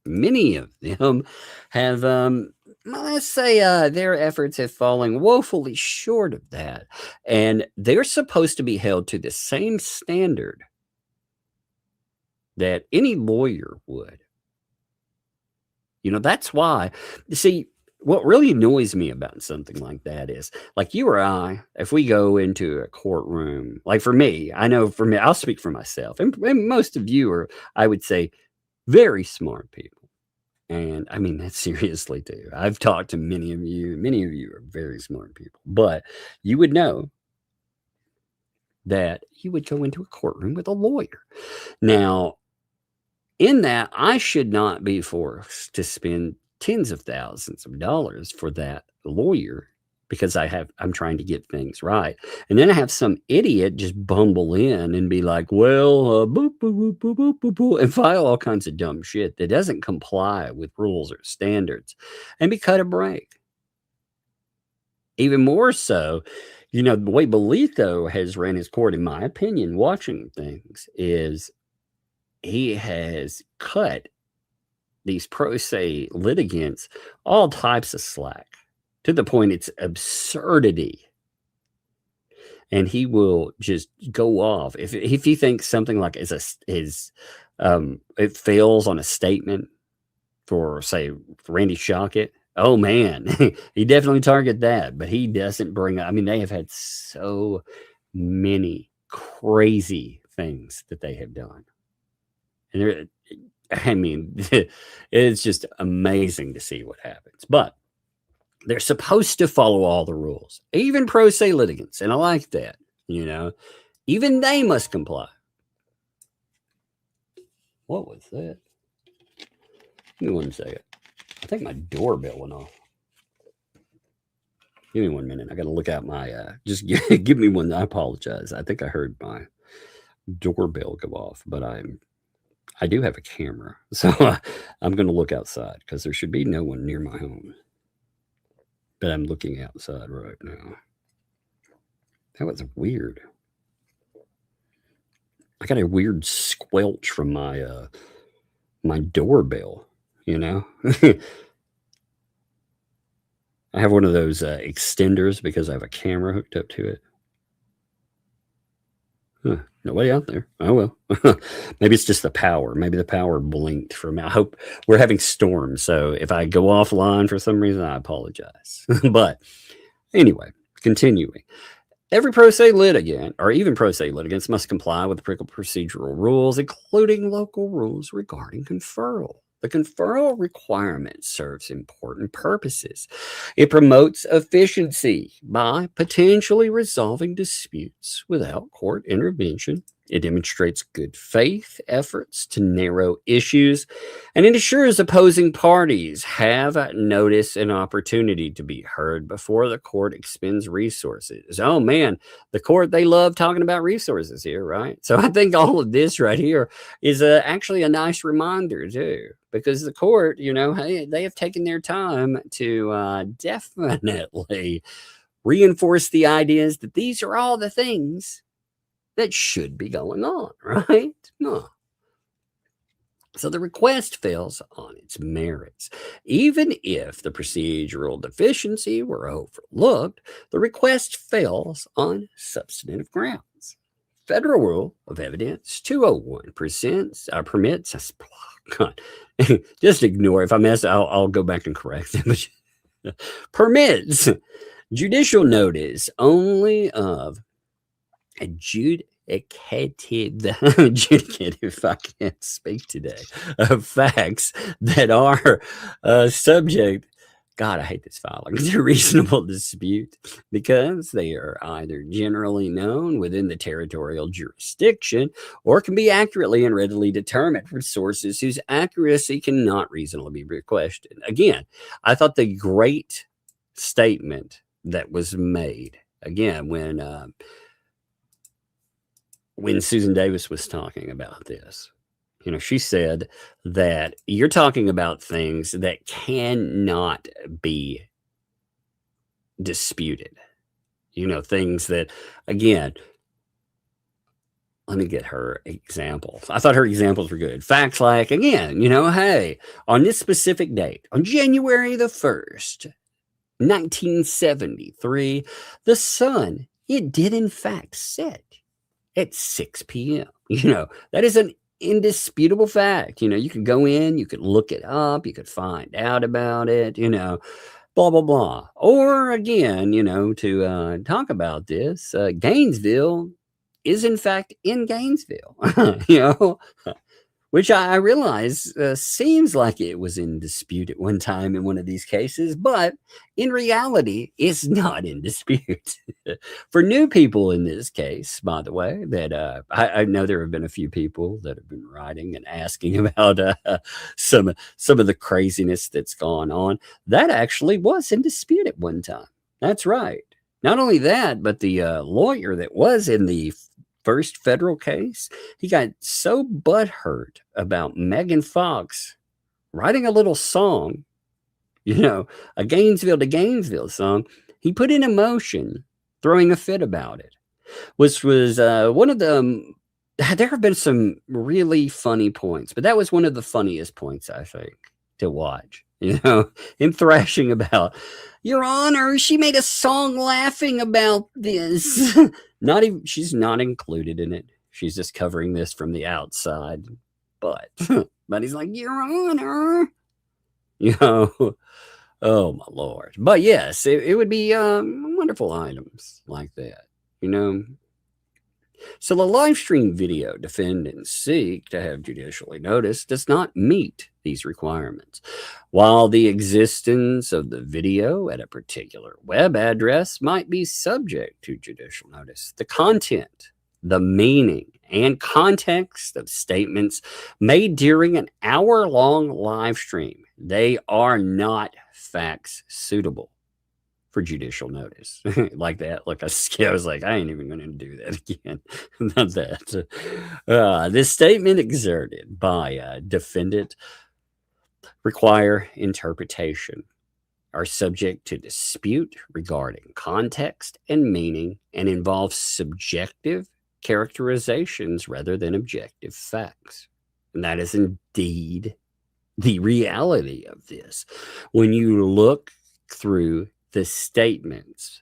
Many of them have, let's say, their efforts have fallen woefully short of that. And they're supposed to be held to the same standard that any lawyer would. That's why, see, what really annoys me about something like that is, like you or I, if we go into a courtroom, like for me, I'll speak for myself. And most of you are, I would say, very smart people. And I mean that seriously too. I've talked to many of you. Many of you are very smart people. But you would know that you would go into a courtroom with a lawyer. Now, in that, I should not be forced to spend tens of thousands of dollars for that lawyer because I'm trying to get things right. And then I have some idiot just bumble in and be like, well, boop, boop, boop, boop, boop, boop, boop, and file all kinds of dumb shit that doesn't comply with rules or standards and be cut a break. Even more so, the way Bolito has ran his court, in my opinion, watching things, is he has cut these pro se litigants all types of slack. To the point it's absurdity. And he will just go off. If he thinks something like it fails on a statement for, say, Randy Shockett, oh man, he definitely target that. But he doesn't bring up, they have had so many crazy things that they have done. And it's just amazing to see what happens. But they're supposed to follow all the rules, even pro se litigants. And I like that, even they must comply. What was that? Give me 1 second. I think my doorbell went off. Give me 1 minute. I got to look out my, just give me one. I apologize. I think I heard my doorbell go off, but I do have a camera. So I'm going to look outside because there should be no one near my home. But I'm looking outside right now. That was weird. I got a weird squelch from my my doorbell, I have one of those extenders because I have a camera hooked up to it. Nobody out there. Oh, well. Maybe it's just the power. Maybe the power blinked for me. I hope we're having storms. So if I go offline for some reason, I apologize. But anyway, continuing. Every pro se litigant, or even pro se litigants, must comply with applicable procedural rules, including local rules regarding conferral. The conferral requirement serves important purposes. It promotes efficiency by potentially resolving disputes without court intervention. It demonstrates good faith efforts to narrow issues, and it ensures opposing parties have notice and opportunity to be heard before the court expends resources. Oh man, the court, they love talking about resources here, right? So I think all of this right here is actually a nice reminder too, because the court, hey, they have taken their time to definitely reinforce the ideas that these are all the things that should be going on, right? No. So the request fails on its merits. Even if the procedural deficiency were overlooked, the request fails on substantive grounds. Federal Rule of Evidence 201 permits, God, just ignore. If I mess, I'll go back and correct them. Permits judicial notice only of adjudicative, if I can't speak today, of facts that are subject, God, I hate this filing, to reasonable dispute, because they are either generally known within the territorial jurisdiction or can be accurately and readily determined from sources whose accuracy cannot reasonably be questioned. Again, I thought the great statement that was made, again, when Susan Davis was talking about this, she said that you're talking about things that cannot be disputed. Things that, again, let me get her examples. I thought her examples were good. Facts like, again, hey, on this specific date, on January the 1st, 1973, the sun, it did in fact set at 6 p.m. That is an indisputable fact. You could go in, you could look it up, you could find out about it, blah, blah, blah. Or again, to talk about this, Gainesville is in fact in Gainesville, which I realize seems like it was in dispute at one time in one of these cases, but in reality, it's not in dispute. For new people in this case, by the way, that I know there have been a few people that have been writing and asking about some of the craziness that's gone on. That actually was in dispute at one time. That's right. Not only that, but the lawyer that was in the first federal case, he got so butthurt about Megan Fox writing a little song, a Gainesville to Gainesville song. He put in a motion throwing a fit about it, which was one of the, there have been some really funny points, but that was one of the funniest points, I think, to watch. Him thrashing about, Your Honor, she made a song laughing about this. She's not included in it. She's just covering this from the outside. But he's like, Your Honor. Oh my Lord. But yes, it would be wonderful items like that, So the live stream video defendants seek to have judicially noticed does not meet these requirements. While the existence of the video at a particular web address might be subject to judicial notice, the content, the meaning, and context of statements made during an hour-long live stream, they are not facts suitable for judicial notice. Like that. Like I was like, I ain't even going to do that again. Not that. This statement exerted by a defendant require interpretation, are subject to dispute regarding context and meaning, and involve subjective characterizations rather than objective facts. And that is indeed the reality of this. When you look through the statements,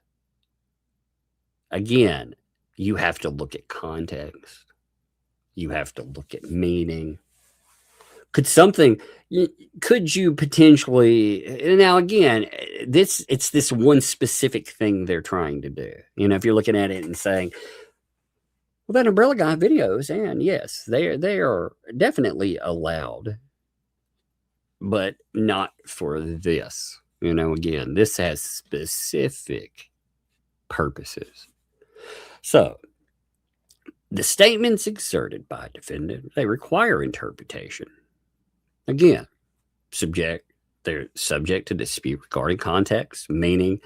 again, you have to look at context. You have to look at meaning. Could you potentially, now again, it's this one specific thing they're trying to do. You know, if you're looking at it and saying, well, that Umbrella Guy videos, and yes, they are definitely allowed, but not for this. You know, again, this has specific purposes. So, the statements exerted by defendant, they require interpretation. Again, they're subject to dispute regarding context, meaning,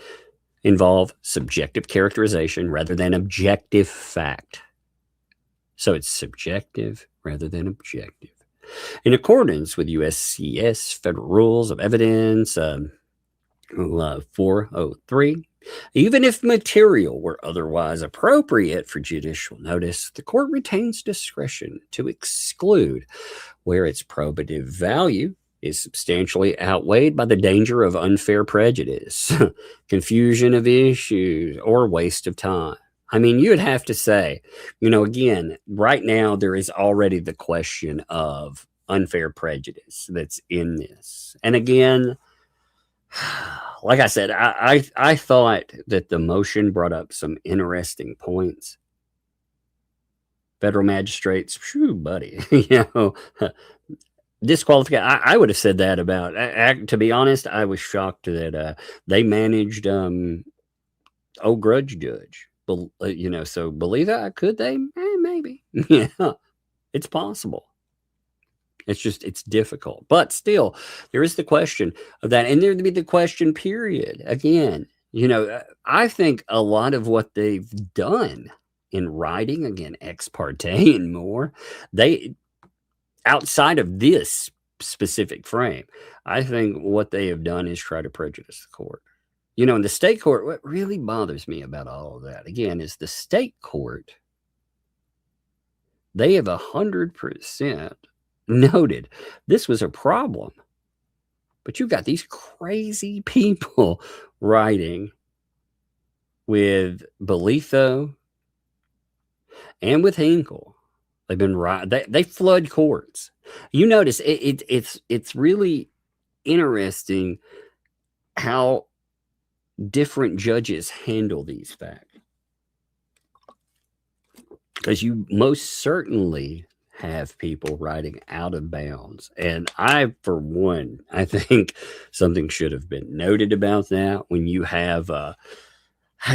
involve subjective characterization rather than objective fact. So it's subjective rather than objective. In accordance with USCS Federal Rules of Evidence 403, even if material were otherwise appropriate for judicial notice, the court retains discretion to exclude where its probative value is substantially outweighed by the danger of unfair prejudice, confusion of issues, or waste of time. I mean, you would have to say, you know, again, right now there is already the question of unfair prejudice that's in this. And again, like I said, I thought that the motion brought up some interesting points. Federal magistrates, phew, buddy, you know, disqualification. I would have said that about, to be honest, I was shocked that they managed grudge judge. You know, so believe that, could they? Maybe. Yeah, it's possible. It's difficult, but still, there is the question of that, and there'd be the question period again. You know, I think a lot of what they've done in writing, again, ex parte and more, they, outside of this specific frame, I think what they have done is try to prejudice the court. You know, in the state court, what really bothers me about all of that, again, is the state court, they have 100% noted this was a problem. But you've got these crazy people writing with Belitho and with Hinkle. They've been they flood courts. You notice it's really interesting how different judges handle these facts, because you most certainly have people writing out of bounds. And I, for one, I think something should have been noted about that. When you have,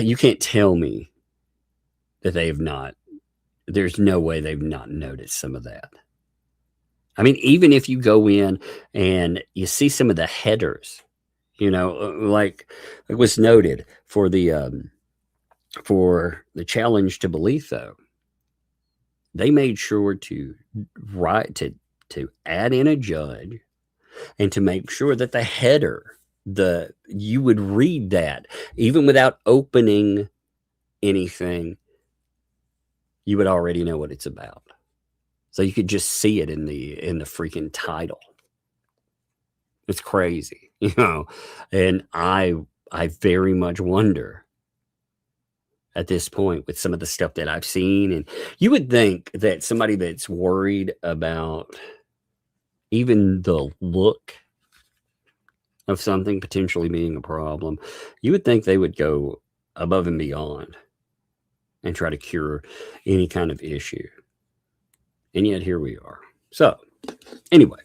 you can't tell me that they have not, there's no way they've not noticed some of that. I mean, even if you go in and you see some of the headers, you know, like it was noted for the challenge to Belitho, they made sure to write to add in a judge and to make sure that the header, you would read that even without opening anything, you would already know what it's about. So you could just see it in the freaking title. It's crazy, you know. And I very much wonder at this point with some of the stuff that I've seen, and you would think that somebody that's worried about even the look of something potentially being a problem, you would think they would go above and beyond and try to cure any kind of issue. And yet here we are. So anyway,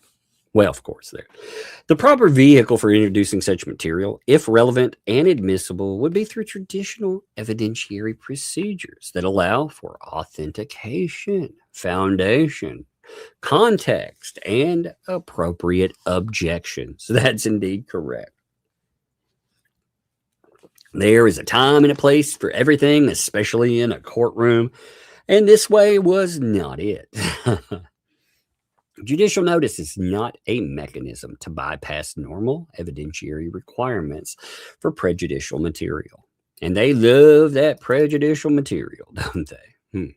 well, of course, the proper vehicle for introducing such material, if relevant and admissible, would be through traditional evidentiary procedures that allow for authentication, foundation, context, and appropriate objections. That's indeed correct. There is a time and a place for everything, especially in a courtroom, and this way was not it. Judicial notice is not a mechanism to bypass normal evidentiary requirements for prejudicial material. And they love that prejudicial material, don't they?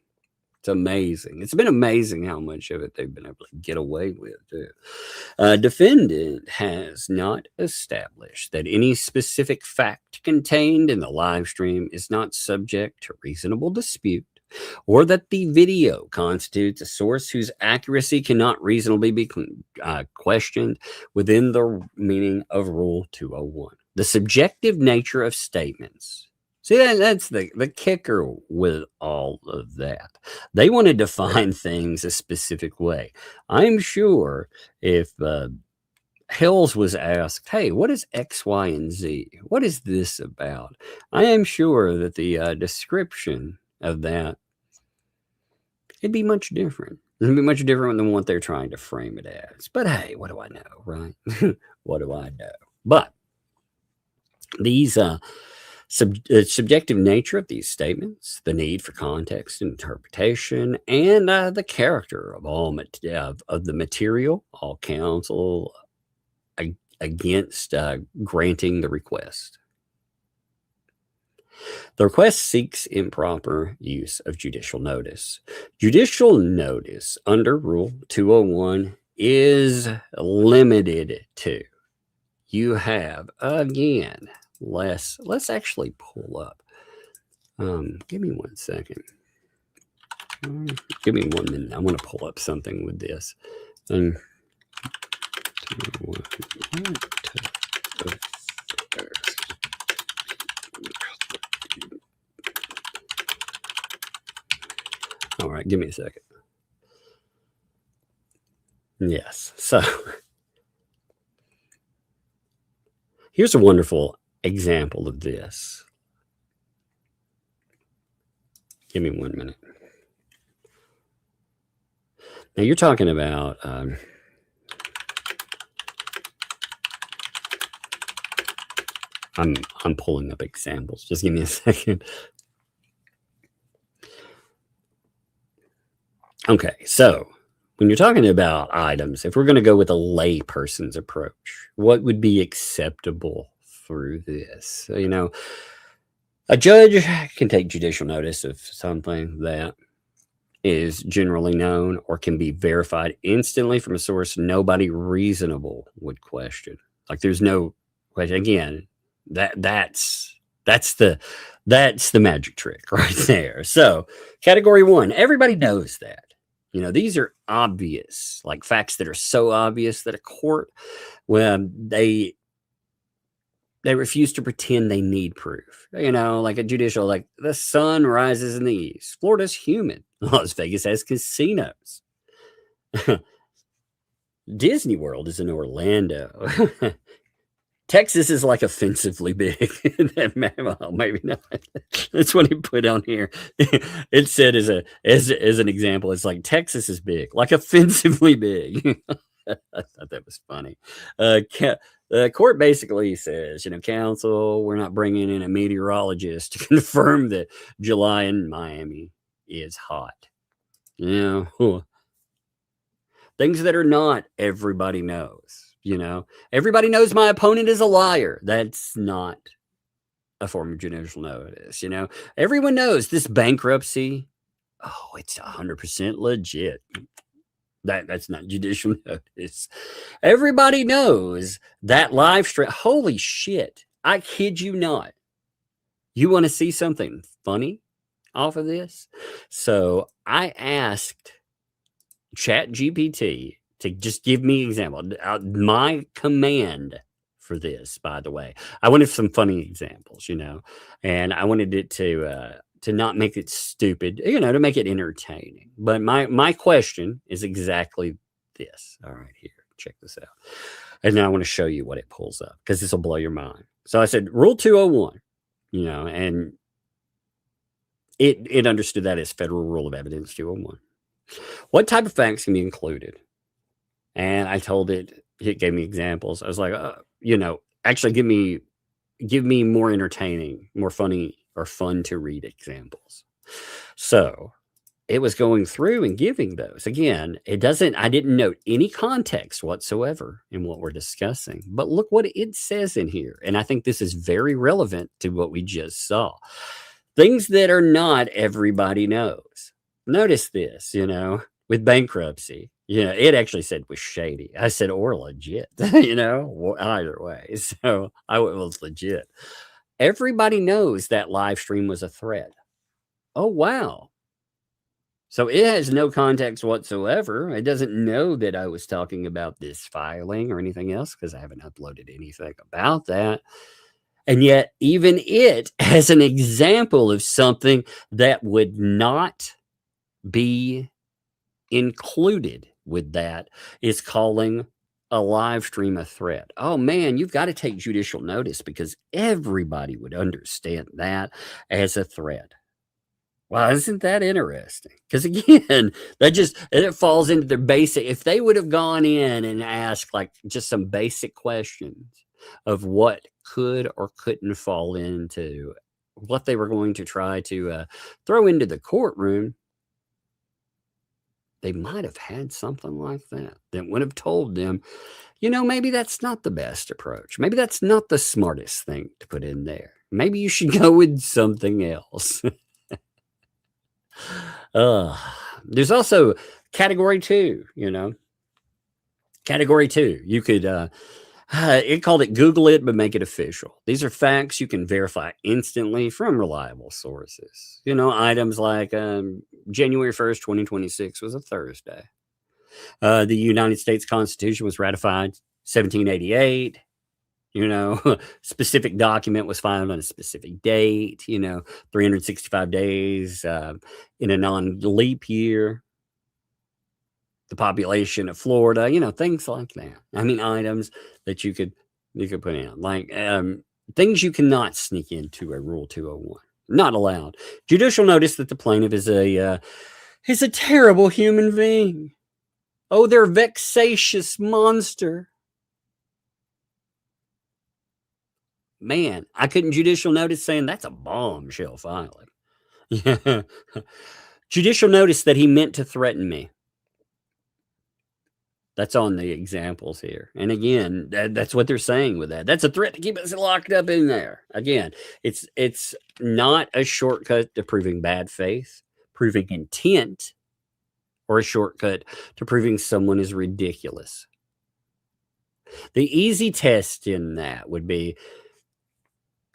It's amazing. It's been amazing how much of it they've been able to get away with, too. Defendant has not established that any specific fact contained in the live stream is not subject to reasonable dispute or that the video constitutes a source whose accuracy cannot reasonably be questioned within the meaning of Rule 201. The subjective nature of statements. See, that's the kicker with all of that. They want to define things a specific way. I'm sure if Hales was asked, hey, what is X, Y, and Z? What is this about? I am sure that the description of that, it'd be much different. It'd be much different than what they're trying to frame it as. But hey, what do I know, right? What do I know? But these subjective nature of these statements, the need for context and interpretation, and the character of all of the material, all counsel against granting the request. The request seeks improper use of judicial notice. Judicial notice under Rule 201 is limited to, you have, again, let's actually pull up. Give me 1 second. Give me 1 minute. I want to pull up something with this. All right, give me a second. Yes, so here's a wonderful example of this. Give me 1 minute. Now you're talking about I'm pulling up examples. Just give me a second. Okay, so when you're talking about items, if we're going to go with a lay person's approach, what would be acceptable through this? So, you know, a judge can take judicial notice of something that is generally known or can be verified instantly from a source nobody reasonable would question. Like there's no question. Again, that's the magic trick right there. So category 1, everybody knows that. You know, these are obvious, like facts that are so obvious that a court, when they refuse to pretend they need proof. You know, like a judicial, like the sun rises in the east. Florida's humid. Las Vegas has casinos. Disney World is in Orlando. Texas is like offensively big. Well, maybe not. That's what he put on here. It said as an example, it's like Texas is big, like offensively big. I thought that was funny. The court basically says, you know, counsel, we're not bringing in a meteorologist to confirm that July in Miami is hot. You know, things that are not everybody knows. You know, everybody knows my opponent is a liar. That's not a form of judicial notice. You know, everyone knows this bankruptcy. Oh, it's 100% legit. That's not judicial notice. Everybody knows that live stream. Holy shit. I kid you not. You want to see something funny off of this? So I asked ChatGPT to just give me an example. My command for this, by the way, I wanted some funny examples, you know, and I wanted it to not make it stupid, you know, to make it entertaining. But my question is exactly this. All right, here, check this out. And now I want to show you what it pulls up because this will blow your mind. So I said, Rule 201, you know, and it understood that as Federal Rule of Evidence 201. What type of facts can be included? And I told it gave me examples. I was like, you know, actually give me more entertaining, more funny or fun to read examples. So it was going through and giving those. Again, I didn't note any context whatsoever in what we're discussing, but look what it says in here. And I think this is very relevant to what we just saw. Things that are not everybody knows. Notice this, you know, with bankruptcy. You know, it actually said was shady. I said, or legit, you know, either way. So it was legit. Everybody knows that live stream was a threat. Oh, wow. So it has no context whatsoever. It doesn't know that I was talking about this filing or anything else because I haven't uploaded anything about that. And yet, even it, as an example of something that would not be included with that, is calling a live stream a threat. Oh man, you've got to take judicial notice because everybody would understand that as a threat. Wow, isn't that interesting? Because again, it falls into their basic. If they would have gone in and asked like just some basic questions of what could or couldn't fall into what they were going to try to throw into the courtroom, they might have had something like that would have told them, maybe that's not the best approach. Maybe that's not the smartest thing to put in there. Maybe you should go with something else. There's also category 2, Category 2, you could, it called it Google it, but make it official. These are facts you can verify instantly from reliable sources. Items like January 1st, 2026 was a Thursday. The United States Constitution was ratified 1788. Specific document was filed on a specific date, 365 days in a non-leap year. The population of Florida, things like that. I mean, items that you could put in, like things you cannot sneak into a Rule 201. Not allowed. Judicial notice that the plaintiff is a terrible human being. Oh, they're a vexatious monster. Man, I couldn't judicial notice saying that's a bombshell filing. Yeah. Judicial notice that he meant to threaten me. That's on the examples here. And again, that's what they're saying with that. That's a threat to keep us locked up in there. Again, it's not a shortcut to proving bad faith, proving intent, or a shortcut to proving someone is ridiculous. The easy test in that would be,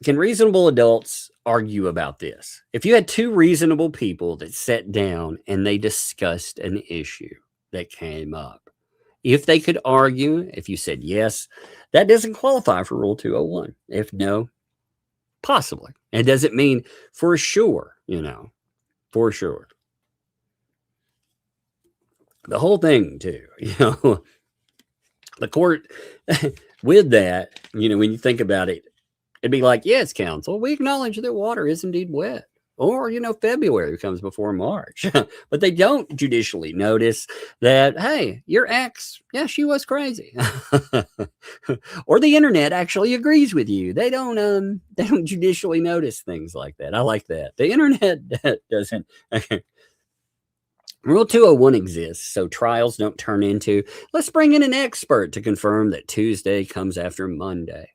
can reasonable adults argue about this? If you had two reasonable people that sat down and they discussed an issue that came up, if they could argue, if you said yes, that doesn't qualify for Rule 201. If no, possibly. It doesn't mean for sure, for sure. The whole thing too, the court with that, when you think about it, it'd be like, yes, counsel, we acknowledge that water is indeed wet. Or, February comes before March. But they don't judicially notice that, hey, your ex, yeah, she was crazy. Or the internet actually agrees with you. They don't judicially notice things like that. I like that. The internet doesn't. Rule 201 exists so trials don't turn into, let's bring in an expert to confirm that Tuesday comes after Monday,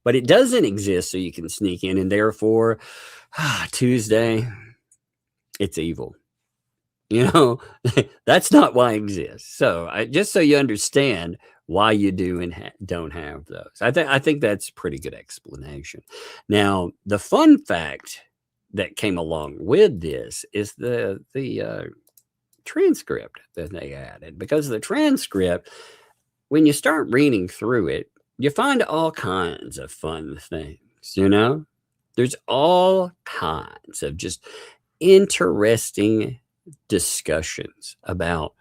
But it doesn't exist so you can sneak in, and therefore, Tuesday, it's evil. That's not why it exists. So just so you understand why you do and don't have those. I think that's a pretty good explanation. Now, the fun fact that came along with this is the transcript that they added, because the transcript, when you start reading through it, you find all kinds of fun things, There's all kinds of just interesting discussions about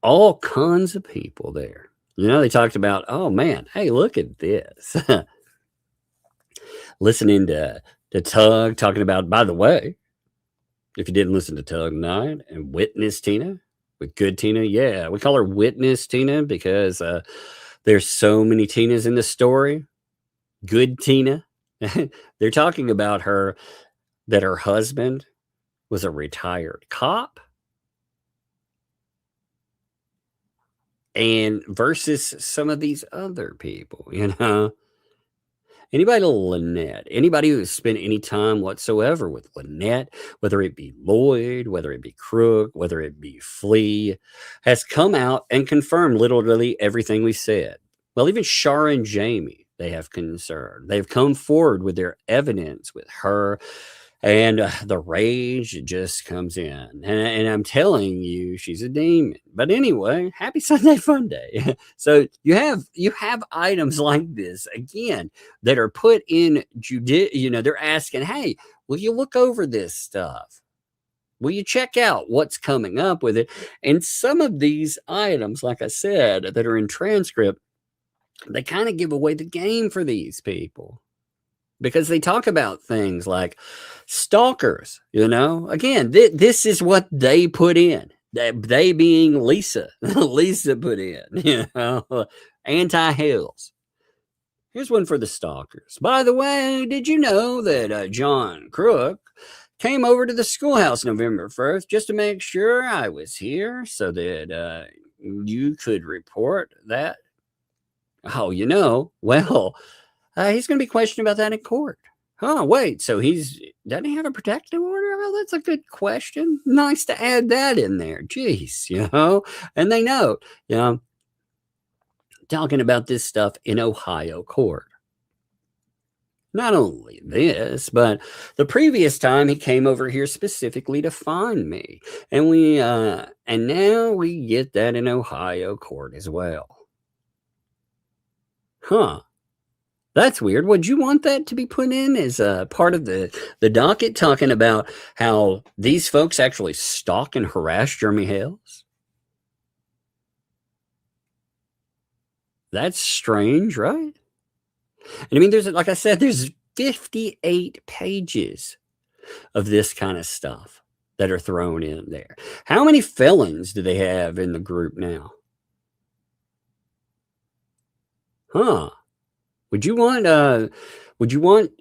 all kinds of people there. They talked about, oh man, hey, look at this. Listening to Tug talking about, by the way, if you didn't listen to Tug tonight, and Witness Tina, with Good Tina, yeah, we call her Witness Tina because there's so many Tinas in the story. Good Tina. They're talking about her, that her husband was a retired cop. And versus some of these other people, Anybody Lynette, anybody who's spent any time whatsoever with Lynette, whether it be Lloyd, whether it be Crook, whether it be Flea, has come out and confirmed literally everything we said. Well, even Shara and Jamie, they have concern. They've come forward with their evidence with her And the rage just comes in. And I'm telling you, she's a demon. But anyway, happy Sunday Fun Day. So you have items like this, again, that are put in they're asking, hey, will you look over this stuff? Will you check out what's coming up with it? And some of these items, like I said, that are in transcript, they kind of give away the game for these people. Because they talk about things like stalkers, Again, this is what they put in. They being Lisa. Lisa put in, anti-Hales. Here's one for the stalkers. By the way, did you know that John Crook came over to the schoolhouse November 1st just to make sure I was here so that you could report that? Oh, well... he's going to be questioned about that in court. Oh, wait, so doesn't he have a protective order? Well, that's a good question. Nice to add that in there. Jeez, and they know, talking about this stuff in Ohio court. Not only this, but the previous time he came over here specifically to find me. And now we get that in Ohio court as well. Huh. That's weird. Would you want that to be put in as a part of the docket, talking about how these folks actually stalk and harass Jeremy Hales? That's strange, right? And I mean, like I said, there's 58 pages of this kind of stuff that are thrown in there. How many felons do they have in the group now? Huh. Would you want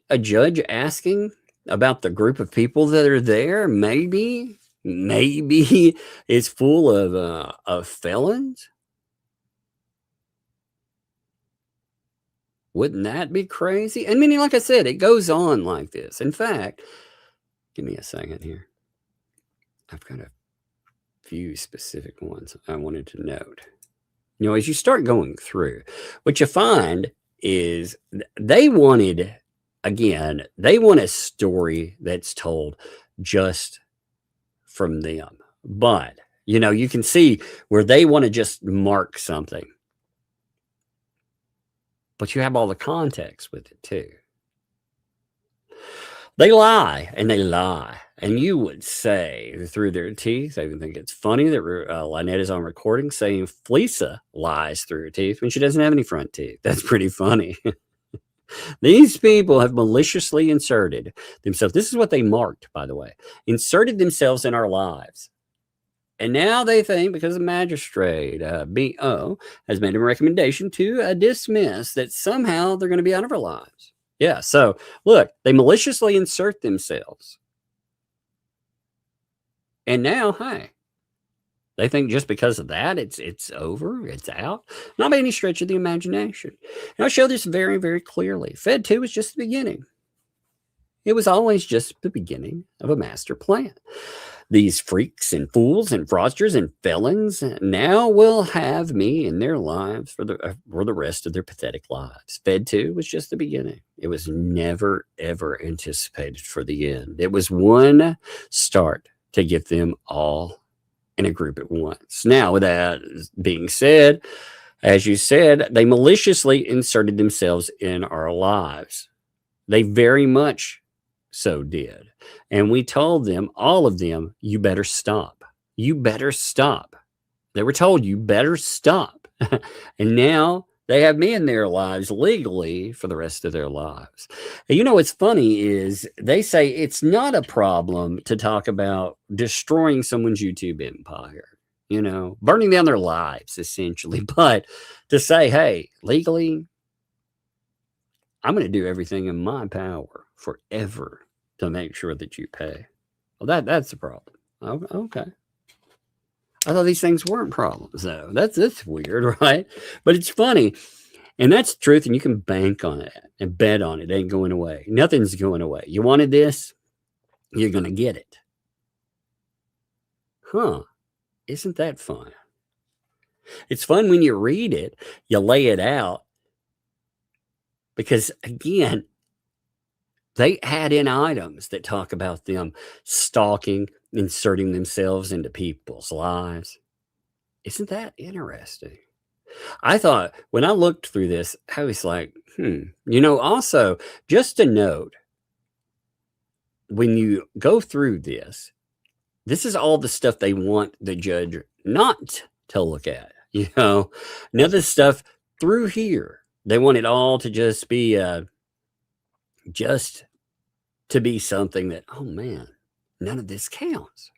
a judge asking about the group of people that are there? Maybe it's full of felons. Wouldn't that be crazy? I mean, like I said, it goes on like this. In fact, give me a second here. I've got a few specific ones I wanted to note. As you start going through, what you find is they want a story that's told just from them. But, you can see where they want to just mark something. But you have all the context with it too. They lie and they lie. And you would say through their teeth, I even think it's funny that Lynette is on recording saying Fleesa lies through her teeth when she doesn't have any front teeth. That's pretty funny. These people have maliciously inserted themselves. This is what they marked, by the way. Inserted themselves in our lives. And now they think because the magistrate, B.O., has made a recommendation to dismiss that somehow they're going to be out of our lives. Yeah, so look, they maliciously insert themselves. And now, hey, they think just because of that, it's over, it's out. Not by any stretch of the imagination. And I'll show this very, very clearly. Fed 2 was just the beginning. It was always just the beginning of a master plan. These freaks and fools and fraudsters and felons now will have me in their lives for the rest of their pathetic lives. Fed 2 was just the beginning. It was never, ever anticipated for the end. It was one start to get them all in a group at once. Now, with that being said, as you said, they maliciously inserted themselves in our lives. They very much so did. And we told them, all of them, you better stop. You better stop. They were told, you better stop. And now they have me in their lives legally for the rest of their lives. And what's funny is they say it's not a problem to talk about destroying someone's YouTube empire, burning down their lives, essentially. But to say, hey, legally, I'm going to do everything in my power forever to make sure that you pay. Well, that's the problem. Okay. I thought these things weren't problems, though. That's weird, right? But it's funny. And that's the truth, and you can bank on it and bet on it. It ain't going away. Nothing's going away. You wanted this, you're going to get it. Huh. Isn't that fun? It's fun when you read it, you lay it out. Because, again, They add in items that talk about them stalking, inserting themselves into people's lives. Isn't that interesting? I thought when I looked through this, I was like, also, just a note, when you go through this is all the stuff they want the judge not to look at. None of the stuff through here, they want it all to just be something that, oh man, none of this counts.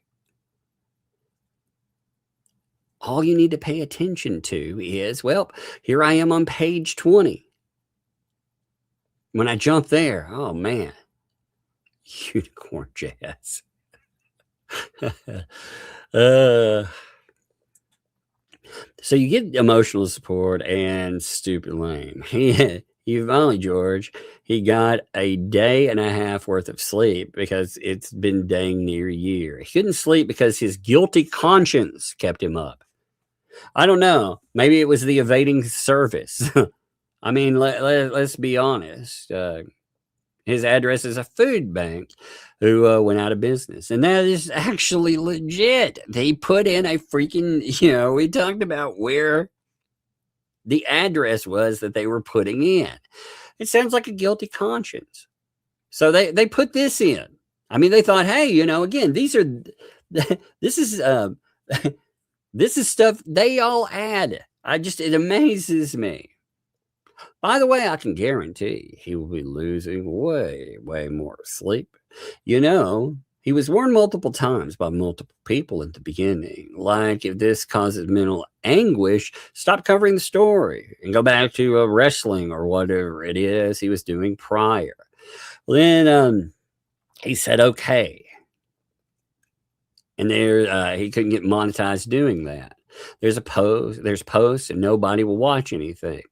All you need to pay attention to is, well, here I am on page 20. When I jump there, oh man, unicorn jazz. So you get emotional support and stupid lame. He finally, George, he got a day and a half worth of sleep because it's been dang near a year. He couldn't sleep because his guilty conscience kept him up. I don't know. Maybe it was the evading service. I mean, let's be honest. His address is a food bank who went out of business. And that is actually legit. They put in a freaking, we talked about where the address was that they were putting in. It sounds like a guilty conscience. So they put this in. I mean, they thought, hey, again, this is stuff they all add. It amazes me. By the way, I can guarantee he will be losing way, way more sleep. He was warned multiple times by multiple people at the beginning. Like, if this causes mental anguish, stop covering the story and go back to wrestling or whatever it is he was doing prior. Then he said, okay. And there, he couldn't get monetized doing that. There's posts and nobody will watch anything.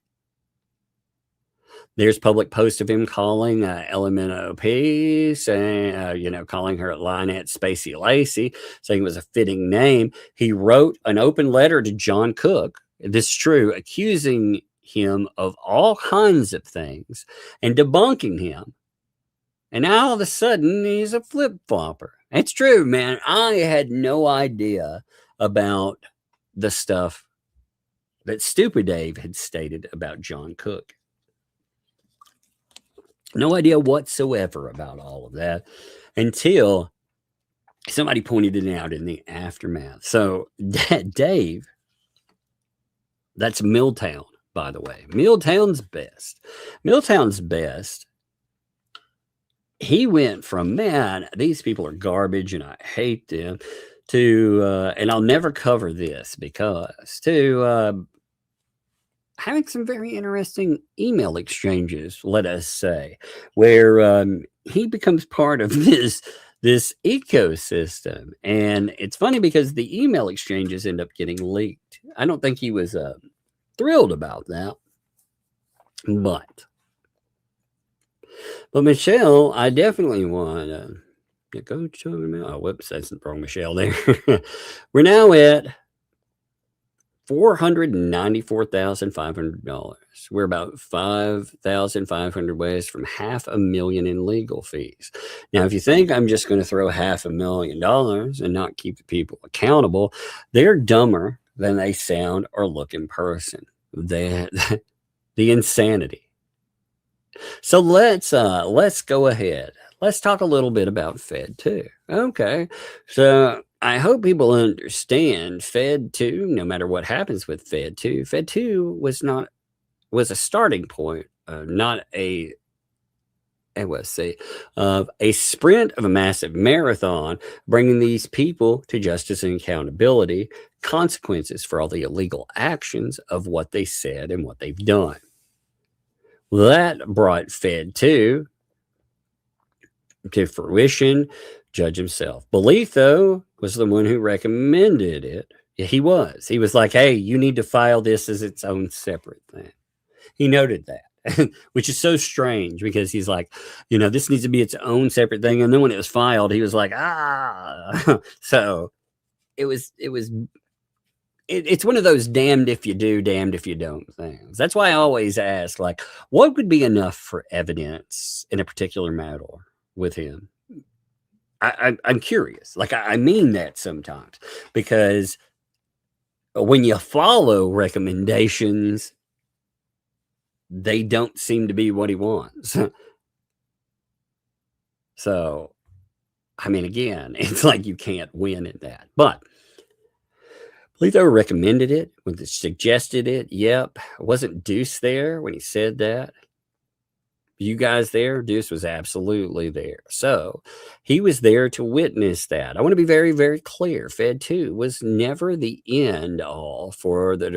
There's public posts of him calling LMNOP, saying, calling her Lynette Spacey Lacey, saying it was a fitting name. He wrote an open letter to John Cook, this is true, accusing him of all kinds of things and debunking him. And now all of a sudden, he's a flip-flopper. It's true, man. I had no idea about the stuff that Stupid Dave had stated about John Cook. No idea whatsoever about all of that until somebody pointed it out in the aftermath. So Dave, that's Milltown, by the way. Milltown's best. He went from, man, these people are garbage and I hate them, to, and I'll never cover this to having some very interesting email exchanges, let us say, where he becomes part of this ecosystem. And it's funny because the email exchanges end up getting leaked. I don't think he was thrilled about that. But Michelle, I definitely want to go to, whoops, that's the wrong Michelle there. We're now at $494,500. We're about 5,500 ways from $500,000 in legal fees. Now, if you think I'm just going to throw $500,000 and not keep the people accountable, they're dumber than they sound or look in person. The insanity. So let's go ahead. Let's talk a little bit about Fed 2. Okay, so I hope people understand Fed 2, no matter what happens with Fed 2. Fed 2 was a starting point, not a sprint of a massive marathon, bringing these people to justice and accountability, consequences for all the illegal actions of what they said and what they've done. That brought Fed 2 to fruition. Judge himself. Belief, though, was the one who recommended it. He was like, hey, you need to file this as its own separate thing. He noted that, which is so strange because he's like, this needs to be its own separate thing. And then when it was filed, he was like, So it was it's one of those damned if you do, damned if you don't things. That's why I always ask, like, what would be enough for evidence in a particular matter with him? I'm curious. Like, I mean that sometimes, because when you follow recommendations, they don't seem to be what he wants. So, I mean, again, it's like you can't win in that. But Polito recommended it, when they suggested it. Yep. Wasn't Deuce there when he said that? You guys there? Deuce was absolutely there. So he was there to witness that. I want to be very, very clear. Fed 2 was never the end all for the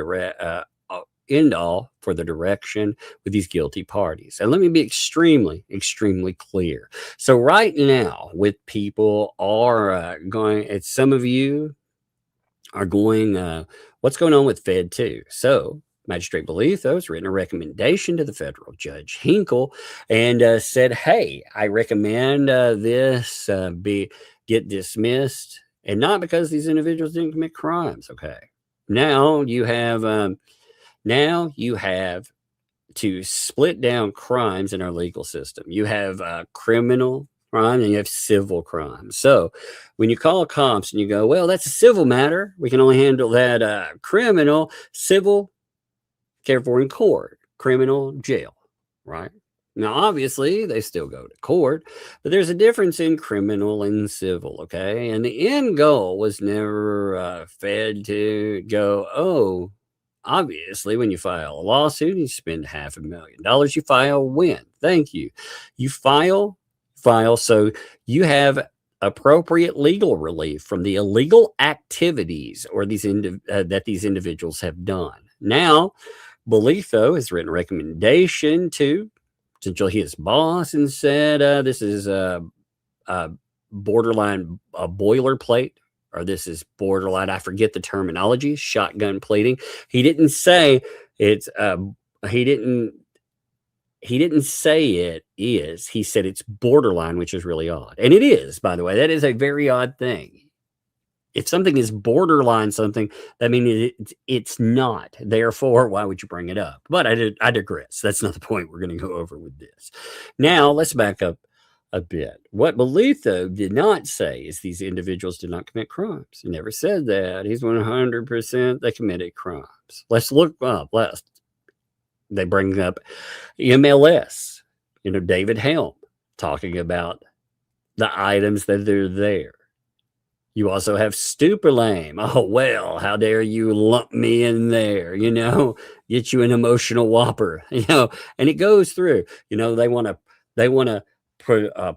direction with these guilty parties. And let me be extremely, extremely clear. So right now, with people are going, some of you are going, what's going on with Fed 2? So Magistrate Belitho has written a recommendation to the federal judge Hinkle and said, hey, I recommend this get dismissed, and not because these individuals didn't commit crimes. Okay. Now you have to split down crimes in our legal system. You have criminal crime and you have civil crime. So when you call cops and you go, well, that's a civil matter, we can only handle that criminal. Civil, care for in court. Criminal, jail, right? Now, obviously, they still go to court, but there's a difference in criminal and civil, okay? And the end goal was never Fed to go, oh, obviously, when you file a lawsuit, you spend $500,000. You file when? Thank you. You file, so you have appropriate legal relief from the illegal activities or that these individuals have done. Now, Belitho has written a recommendation to essentially his boss and said this is a borderline boilerplate, or this is borderline, I forget the terminology, shotgun plating. He didn't say it's he didn't say it is. He said it's borderline, which is really odd. And it is, by the way. That is a very odd thing. If something is borderline something, that means it's not. Therefore, why would you bring it up? But I digress. That's not the point we're going to go over with this. Now, let's back up a bit. What Belitho did not say is these individuals did not commit crimes. He never said that. He's 100% they committed crimes. Let's look up. They bring up MLS, David Hale talking about the items that are there. You also have stupid lame. Oh, well, how dare you lump me in there, get you an emotional whopper, and it goes through, they want to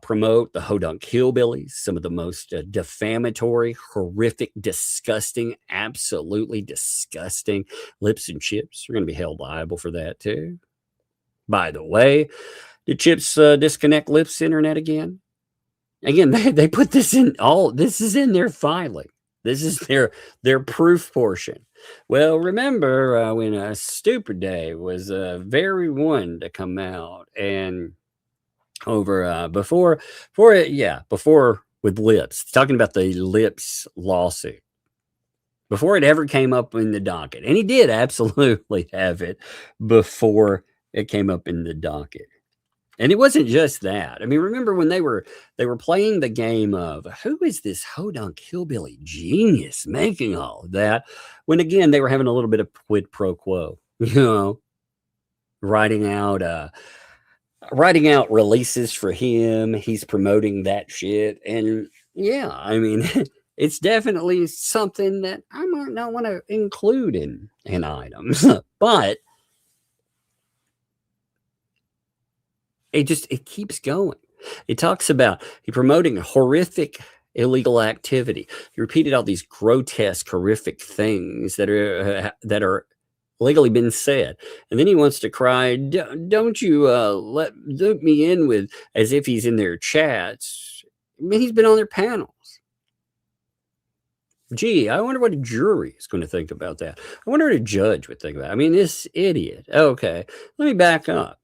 promote the Hodunk Hillbillies, some of the most defamatory, horrific, disgusting, absolutely disgusting lips and chips. We're going to be held liable for that too. By the way, did Chips disconnect Lips Internet again? Again, they put this in this is in their filing. This is their proof portion. Well, remember when Stupid Day was very one to come out and over before with Lips, talking about the Lips lawsuit. Before it ever came up in the docket. And he did absolutely have it before it came up in the docket. And it wasn't just that. I mean, remember when they were playing the game of who is this Hodunk Hillbilly genius making all of that? When again they were having a little bit of quid pro quo, writing out releases for him. He's promoting that shit, and yeah, I mean, it's definitely something that I might not want to include in items, but. It keeps going. It talks about he promoting horrific illegal activity. He repeated all these grotesque, horrific things that are legally been said. And then he wants to cry, don't you let me in with, as if he's in their chats. I mean, he's been on their panels. Gee, I wonder what a jury is going to think about that. I wonder what a judge would think about it. I mean, this idiot. Okay, let me back up.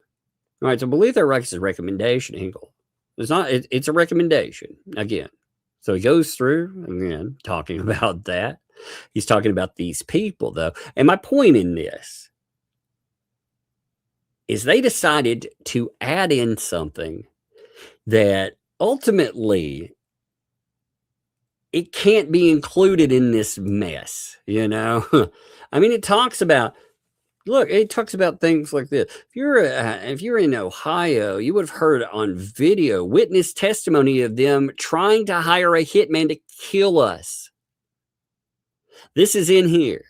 All right, so Belitho writes a recommendation, Hinkle. It's a recommendation, again. So he goes through, again, talking about that. He's talking about these people, though. And my point in this is they decided to add in something that ultimately it can't be included in this mess, you know? I mean, it talks about, look, it talks about things like this. If you're in Ohio, you would have heard on video witness testimony of them trying to hire a hitman to kill us. This is in here.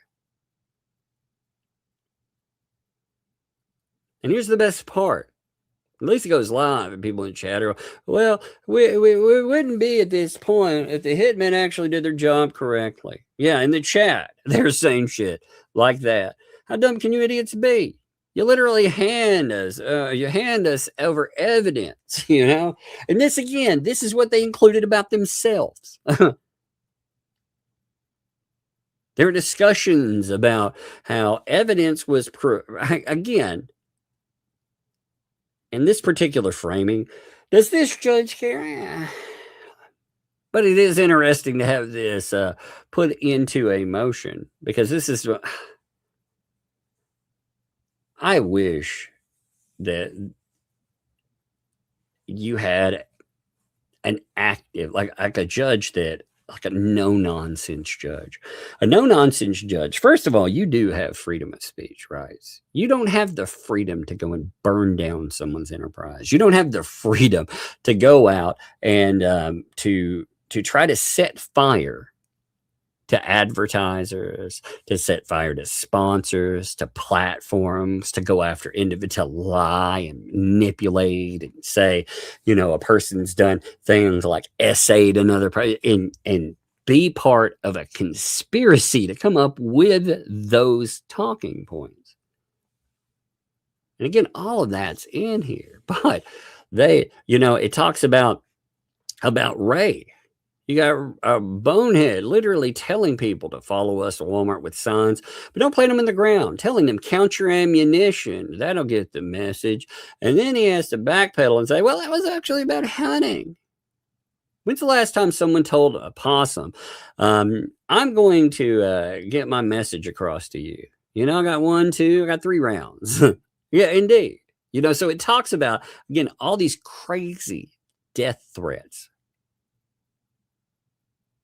And here's the best part. At least it goes live, and people in chat are, well, we wouldn't be at this point if the hitmen actually did their job correctly. Yeah, in the chat, they're saying shit like that. How dumb can you idiots be? You literally hand us over evidence, you know? And this, again, this is what they included about themselves. There were discussions about how evidence was, again, in this particular framing, does this judge care? But it is interesting to have this put into a motion, because this is, I wish that you had an active, like a judge that, like a no-nonsense judge. A no-nonsense judge, first of all, you do have freedom of speech rights. You don't have the freedom to go and burn down someone's enterprise. You don't have the freedom to go out and to try to set fire to advertisers, to set fire to sponsors, to platforms, to go after individuals, to lie and manipulate and say, you know, a person's done things like essayed another person and be part of a conspiracy to come up with those talking points. And again, all of that's in here, but they, you know, it talks about Ray. You got a bonehead literally telling people to follow us to Walmart with signs, but don't plant them in the ground, telling them count your ammunition. That'll get the message. And then he has to backpedal and say, well, that was actually about hunting. When's the last time someone told a possum, I'm going to get my message across to you? You know, I got 3 rounds. Yeah, indeed. You know, so it talks about, again, all these crazy death threats.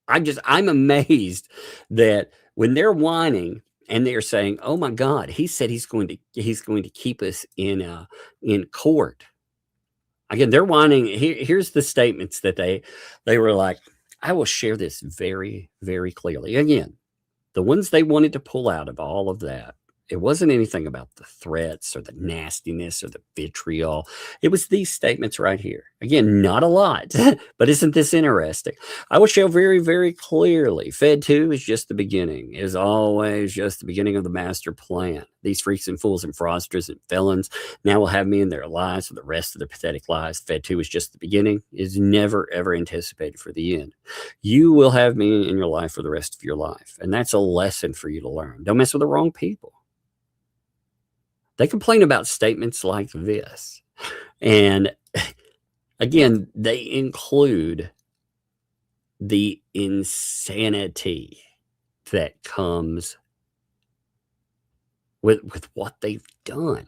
I'm amazed that when they're whining and they're saying, "Oh my God, he said he's going to keep us in court." Again, they're whining. Here's the statements that they were like, "I will share this very, very clearly." Again, the ones they wanted to pull out of all of that, it wasn't anything about the threats or the nastiness or the vitriol. It was these statements right here. Again, not a lot, but isn't this interesting? I will show very, very clearly. Fed 2 is just the beginning, is always just the beginning of the master plan. These freaks and fools and fraudsters and felons now will have me in their lives for the rest of their pathetic lives. Fed 2 is just the beginning, is never, ever anticipated for the end. You will have me in your life for the rest of your life. And that's a lesson for you to learn. Don't mess with the wrong people. They complain about statements like this. And again, they include the insanity that comes with what they've done.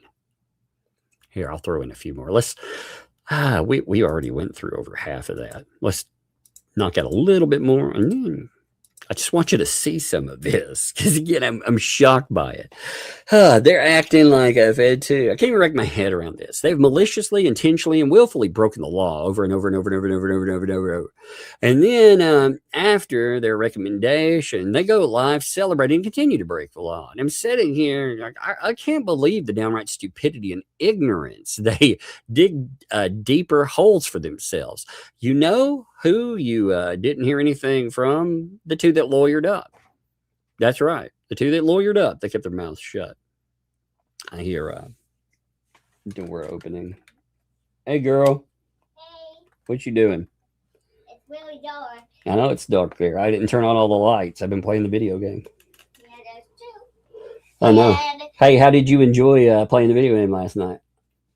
Here, I'll throw in a few more. We already went through over half of that. Let's knock out a little bit more. And then I just want you to see some of this, because again, I'm shocked by it. They're acting like a Fed 2. I can't even wrap my head around this. They've maliciously, intentionally, and willfully broken the law over and over and over and over and over and over and over and over. And then after their recommendation, they go live celebrating and continue to break the law. And I'm sitting here, like, I can't believe the downright stupidity and ignorance. They dig deeper holes for themselves. You know who you didn't hear anything from? The 2 that lawyered up. That's right. The 2 that lawyered up, they kept their mouths shut. I hear door opening. Hey, girl. Hey. What you doing? It's really dark. I know it's dark there. I didn't turn on all the lights. I've been playing the video game. Yeah, there's 2. I know. And Hey, how did you enjoy playing the video game last night?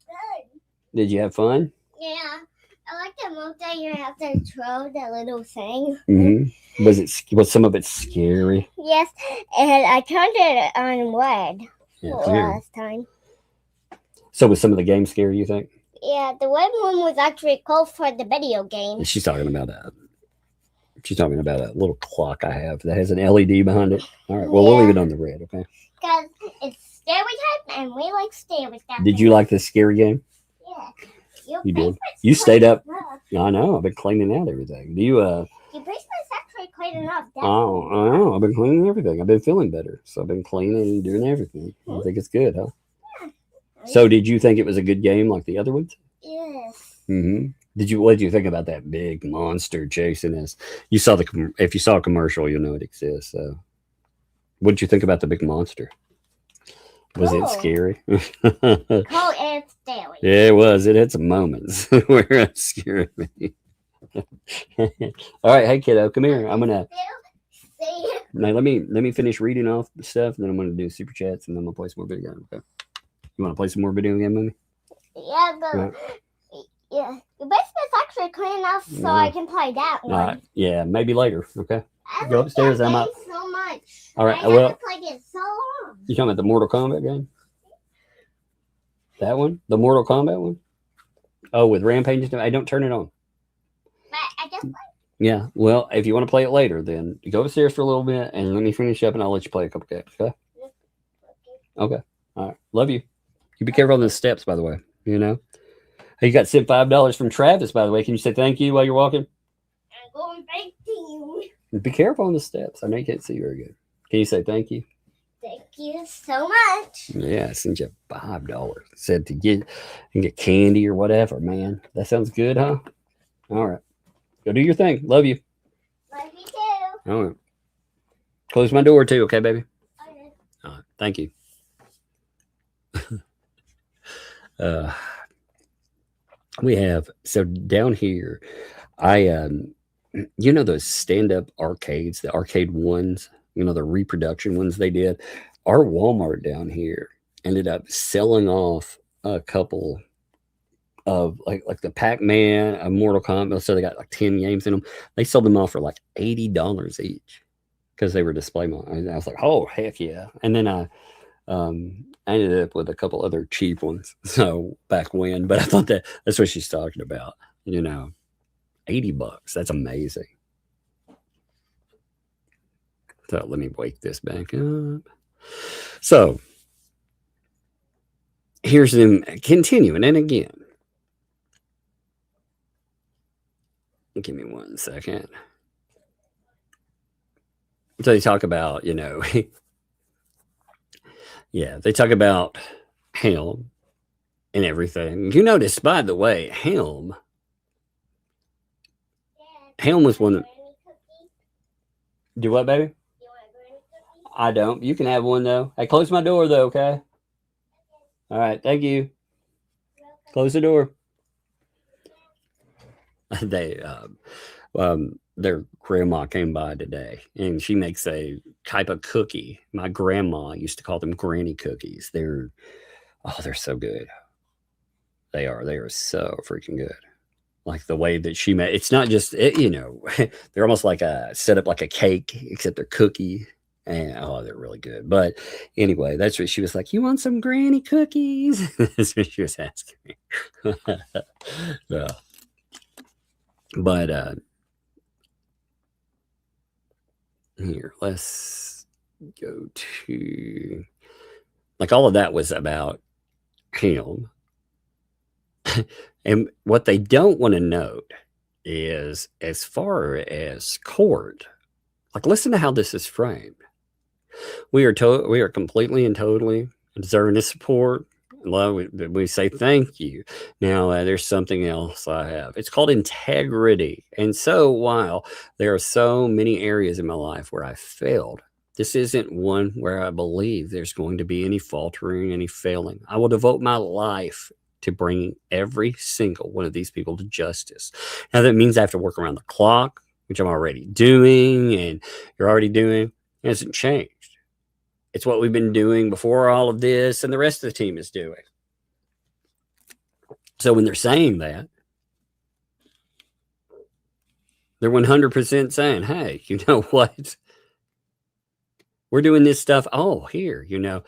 good. Did you have fun? Yeah. I like the most that you have to throw the little thing. Mm-hmm. Was some of it scary? Yes, and I turned it on red Yeah. last time. So was some of the game scary, you think? Yeah, the red one was actually called for the video game. She's talking about that. She's talking about a little clock I have that has an LED behind it. All right. Well, we'll leave it on the red, okay? Because it's scary time, and we like scary stuff. Did you like the scary game? Yeah. You did. You stayed up. I know. I've been cleaning out everything. Do you? Your basement's actually cleaning up. Oh, I know. I've been cleaning everything. I've been feeling better, so I've been cleaning and doing everything. I think it's good, huh? Yeah. So, did you think it was a good game like the other ones? Yes. Mm-hmm. What did you think about that big monster chasing us? You saw if you saw a commercial, you'll know it exists. So, what did you think about the big monster? Was it scary? Cool and scary. Yeah, it was. It had some moments where it scared me. All right, hey kiddo, come here. I'm gonna now let me finish reading off the stuff, and then I'm gonna do super chats, and then I'm gonna play some more video games. Okay? You want to play some more video game with me? Yeah, but yeah, your basement's actually clean enough so I can play that one. All right, yeah, maybe later. Okay, go upstairs. I'm up. So much. All right, I well, played it so long. You talking about the Mortal Kombat game? That one, the Mortal Kombat one? Oh, with Rampage. I don't turn it on. But I just played. Yeah, well, if you want to play it later, then go upstairs for a little bit and let me finish up, and I'll let you play a couple games. Okay. Okay. All right. Love you. You be careful on the steps, by the way. You know. Hey, you got sent $5 from Travis, by the way. Can you say thank you while you're walking? I'm going back to you. Be careful on the steps. I know you can't see very good. Can you say thank you? Thank you so much. Yeah, I sent you $5. Said to get candy or whatever, man. That sounds good, huh? All right. Go do your thing. Love you. Love you too. All right. Close my door too, okay, baby? Okay. All right. Thank you. We have so down here, you know those stand-up arcades, the arcade ones, you know, the reproduction ones they did. Our Walmart down here ended up selling off a couple of like the Pac-Man, a Mortal Kombat. So they got like 10 games in them. They sold them off for like $80 each because they were display models. I was like, oh heck yeah! And then I ended up with a couple other cheap ones. So back when, but I thought that's what she's talking about. You know, $80. That's amazing. So let me wake this back up. So here's them continuing, and again. Give me 1 second. So they talk about, you know, yeah, they talk about Hale and everything. You notice, by the way, Helm was one of. Do what, baby? I don't. You can have one, though. Hey, close my door, though, okay? All right, thank you. Close the door. Their grandma came by today, and she makes a type of cookie. My grandma used to call them granny cookies. They're so good. They are so freaking good. Like the way that she made it's not just you know, they're almost like set up like a cake, except they're cookie. And they're really good. But anyway, that's what she was like. You want some granny cookies? That's what she was asking me. So, but here, let's go to like all of that was about him. And what they don't want to note is as far as court, like listen to how this is framed. We are completely and totally deserving of support. We say thank you. Now, there's something else I have. It's called integrity. And so while there are so many areas in my life where I failed, this isn't one where I believe there's going to be any faltering, any failing. I will devote my life to bringing every single one of these people to justice. Now, that means I have to work around the clock, which I'm already doing, and you're already doing. It hasn't changed. It's what we've been doing before all of this and the rest of the team is doing. So when they're saying that, They're 100% saying, hey, you know what? We're doing this stuff. Oh, here, you know,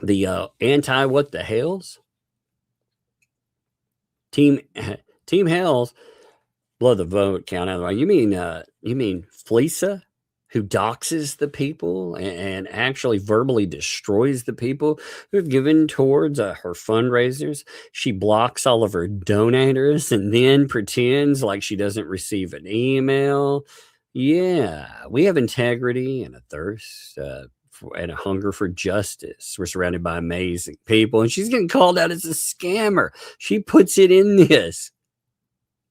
the anti what the hales team Hales blow the vote count out of the way. You mean Fleesa, who doxes the people and actually verbally destroys the people who've given towards her fundraisers? She blocks all of her donators and then pretends like she doesn't receive an email. Yeah, we have integrity and a thirst and a hunger for justice. We're surrounded by amazing people, and she's getting called out as a scammer. She puts it in this.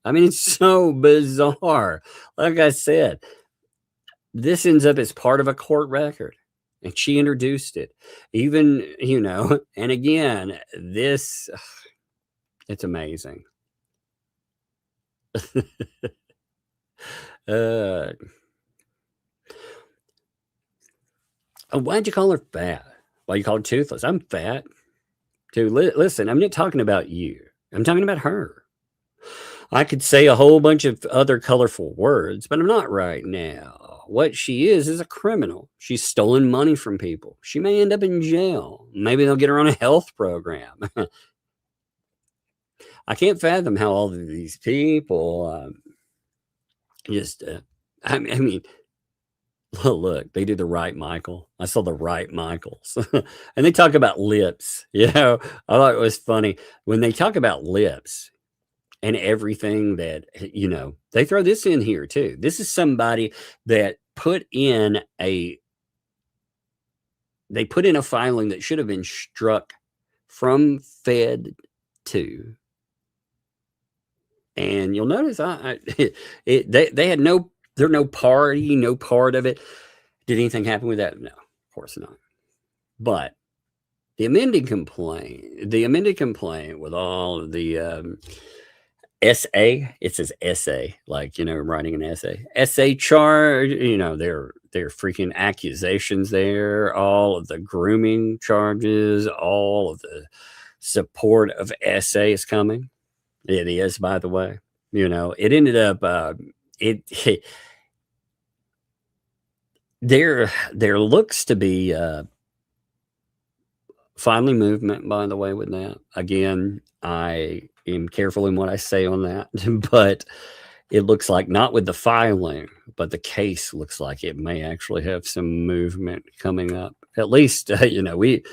I mean, it's so bizarre. Like I said, this ends up as part of a court record, and she introduced it. Even, you know, and again, this, it's amazing. Why'd you call her fat? Why you call her toothless? I'm fat too. Listen, I'm not talking about you. I'm talking about her. I could say a whole bunch of other colorful words, but I'm not right now. What she is a criminal. She's stolen money from people. She may end up in jail. Maybe they'll get her on a health program. I can't fathom how all of these people I mean, look, they do the right Michael. I saw the right Michaels. And they talk about lips. You know, I thought it was funny when they talk about lips and everything that, you know, they throw this in here too. This is somebody that put in a filing that should have been struck from Fed 2. And you'll notice they had no party, no part of it. Did anything happen with that? No, of course not. But the amended complaint with all of the essay, it says essay, like, you know, writing an essay charge, you know, their freaking accusations there, all of the grooming charges, all of the support of essay is coming. It is, by the way. You know, it ended up there looks to be finally movement, by the way, with that. Again, I am careful in what I say on that, but it looks like not with the filing, but the case looks like it may actually have some movement coming up. At least, you know, we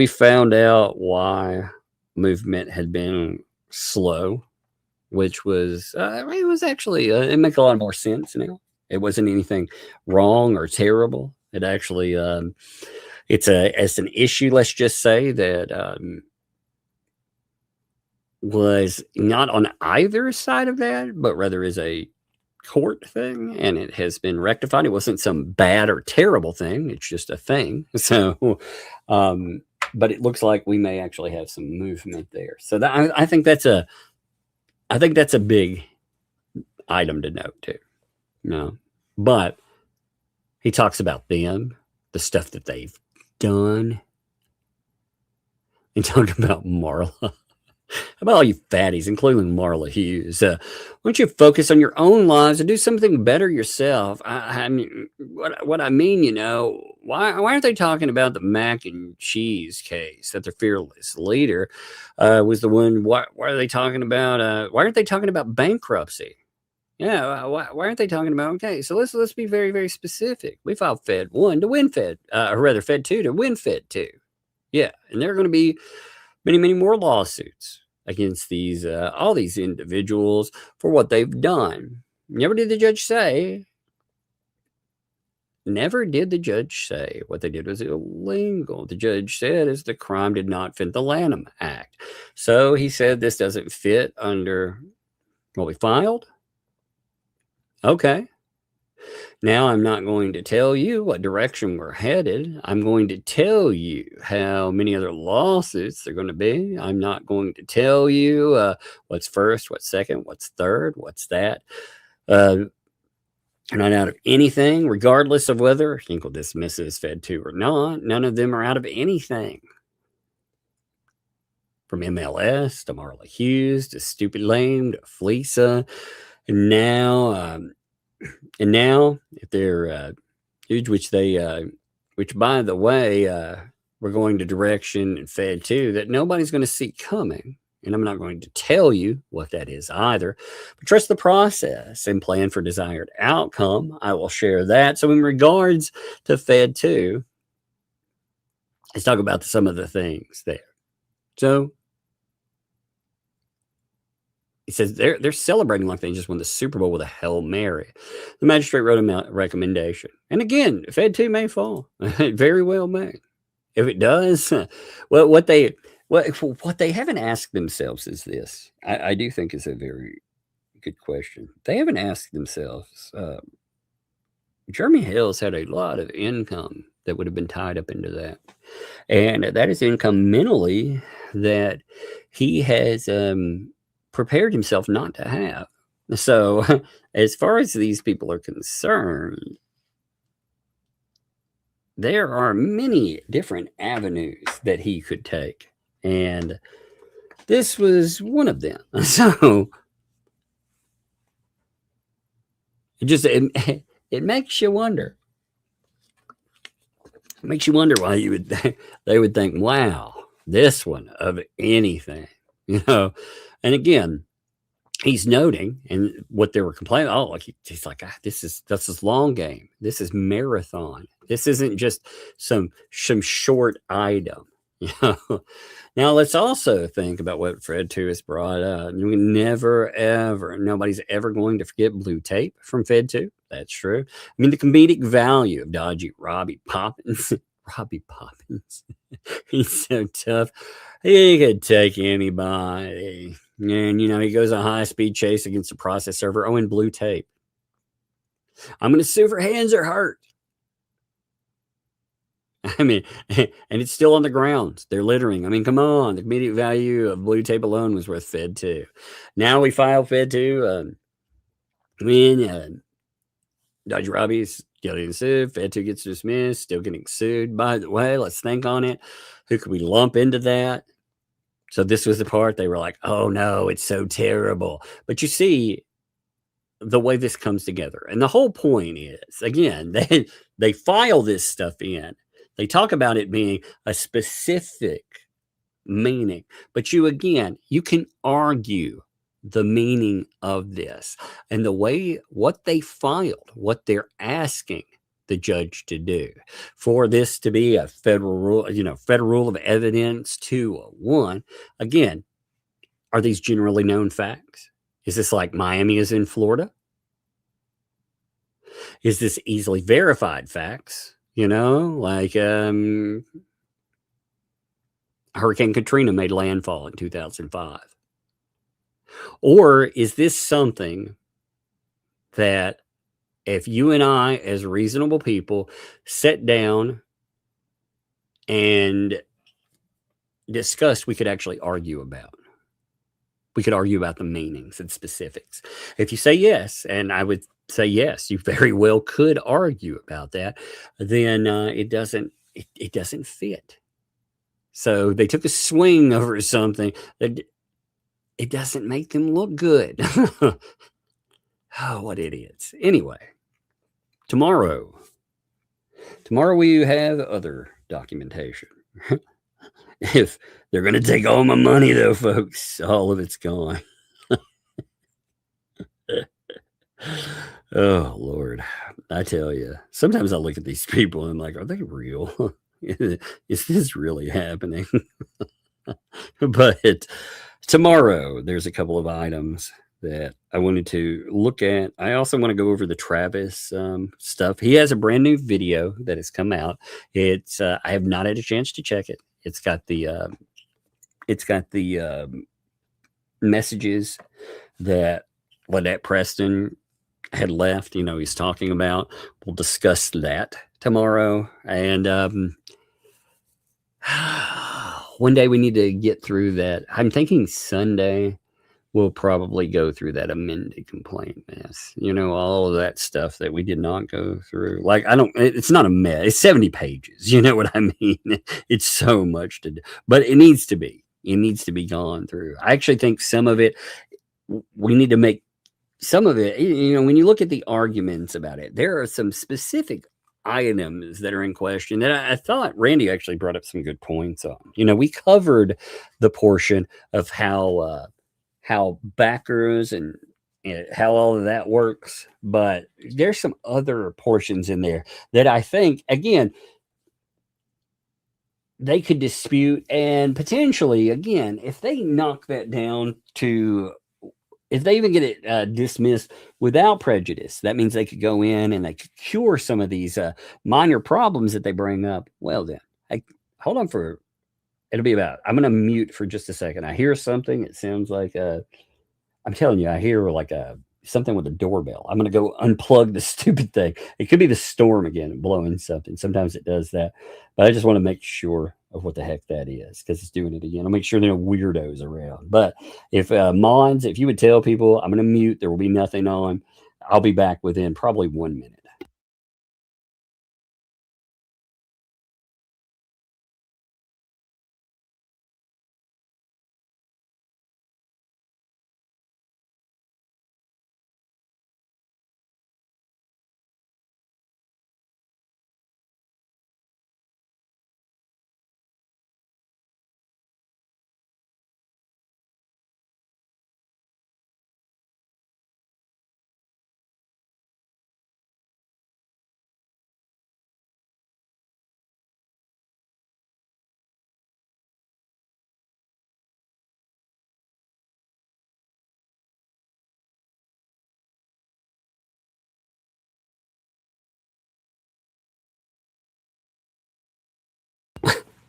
found out why movement had been slow, which was it was actually it makes a lot more sense now. It wasn't anything wrong or terrible. It actually it's an issue, let's just say, that was not on either side of that, but rather is a court thing, and it has been rectified. It wasn't some bad or terrible thing. It's just a thing. So but it looks like we may actually have some movement there. So I think that's a big item to note too. No, but he talks about them, the stuff that they've done, and talking about Marla. How about all you fatties, including Marla Hughes? Why don't you focus on your own lives and do something better yourself? I mean, what I mean, you know, why aren't they talking about the mac and cheese case that their fearless leader was the one? Why are they talking about? Why aren't they talking about bankruptcy? Yeah, why aren't they talking about? Okay, so let's be very, very specific. We filed Fed 1 to win Fed, or rather Fed 2 to win Fed 2. Yeah, and there are going to be many, many more lawsuits against these all these individuals for what they've done. Never did the judge say what they did was illegal. The judge said is the crime did not fit the Lanham Act. So he said this doesn't fit under what we filed. Okay. Now I'm not going to tell you what direction we're headed. I'm going to tell you how many other lawsuits there are going to be. I'm not going to tell you what's first, what's second, what's third, what's that. You're not out of anything, regardless of whether Hinkle dismisses Fed 2 or not. None of them are out of anything. From MLS to Marla Hughes to Stupid Lame to Fleesa And now, if they're huge, which by the way, we're going to direction and Fed too that nobody's going to see coming. And I'm not going to tell you what that is either, but trust the process and plan for desired outcome. I will share that. So in regards to Fed 2, let's talk about some of the things there. So he says they're celebrating like they just won the Super Bowl with a Hail Mary. The magistrate wrote a recommendation. And again, Fed 2 may fall. It very well may. If it does, well, what they haven't asked themselves is this. I do think is a very good question. They haven't asked themselves, Jeremy Hale's had a lot of income that would have been tied up into that. And that is income mentally that he has prepared himself not to have. So as far as these people are concerned, there are many different avenues that he could take. And this was one of them. So it makes you wonder. It makes you wonder why they would think, wow, this one of anything, And again, he's noting, and what they were complaining, he's like, this is long game. This is marathon. This isn't just some short item. Now let's also think about what Fed 2 has brought up. Nobody's ever going to forget blue tape from Fed 2. That's true. I mean, the comedic value of dodgy Robbie Poppins. Robbie Poppins. He's so tough. He could take anybody. And, he goes on a high-speed chase against a process server. Oh, and blue tape. I'm going to sue for hands are hurt. I mean, and it's still on the ground. They're littering. I mean, come on. The comedic value of blue tape alone was worth Fed 2. Now we file Fed 2. When Dodgy Robbie's getting sued, Fed 2 gets dismissed, still getting sued. By the way, let's think on it. Who could we lump into that? So this was the part they were like, oh no, it's so terrible. But you see the way this comes together. And the whole point is, again, they file this stuff in. They talk about it being a specific meaning. But you can argue the meaning of this. And the way what they filed, what they're asking the judge to do for this to be a federal rule of evidence 201. Again, are these generally known facts? Is this like Miami is in Florida? Is this easily verified facts? Like Hurricane Katrina made landfall in 2005. Or is this something that if you and I, as reasonable people, sit down and discuss, we could actually argue about? We could argue about the meanings and specifics. If you say yes, and I would say yes, you very well could argue about that, then it doesn't fit. So they took a swing over something that it doesn't make them look good. Oh, what idiots. Anyway, tomorrow we have other documentation. If they're going to take all my money, though, folks, all of it's gone. Oh, Lord. I tell you, sometimes I look at these people and I'm like, are they real? Is this really happening? But tomorrow, there's a couple of items that I wanted to look at. I also want to go over the Travis stuff. He has a brand new video that has come out. It's I have not had a chance to check it. It's got the messages that Lynette Preston had left. He's talking about. We'll discuss that tomorrow. And one day we need to get through that. I'm thinking Sunday we'll probably go through that amended complaint mess. All of that stuff that we did not go through. Like, it's not a mess. It's 70 pages. You know what I mean? It's so much to do. But it needs to be. It needs to be gone through. I actually think some of it, we need to make some of it, when you look at the arguments about it, there are some specific items that are in question that I thought Randy actually brought up some good points on. We covered the portion of how backers and how all of that works, but there's some other portions in there that I think, again, they could dispute, and potentially, again, if they knock that down to, if they even get it dismissed without prejudice, that means they could go in and they could cure some of these minor problems that they bring up. Well, then, hold on it'll be about, I'm going to mute for just a second. I hear something. It sounds like, I'm telling you, I hear like something with a doorbell. I'm going to go unplug the stupid thing. It could be the storm again blowing something. Sometimes it does that. But I just want to make sure of what the heck that is, because it's doing it again. I'll make sure there are no weirdos around. But if mods, if you would tell people I'm going to mute, there will be nothing on. I'll be back within probably 1 minute.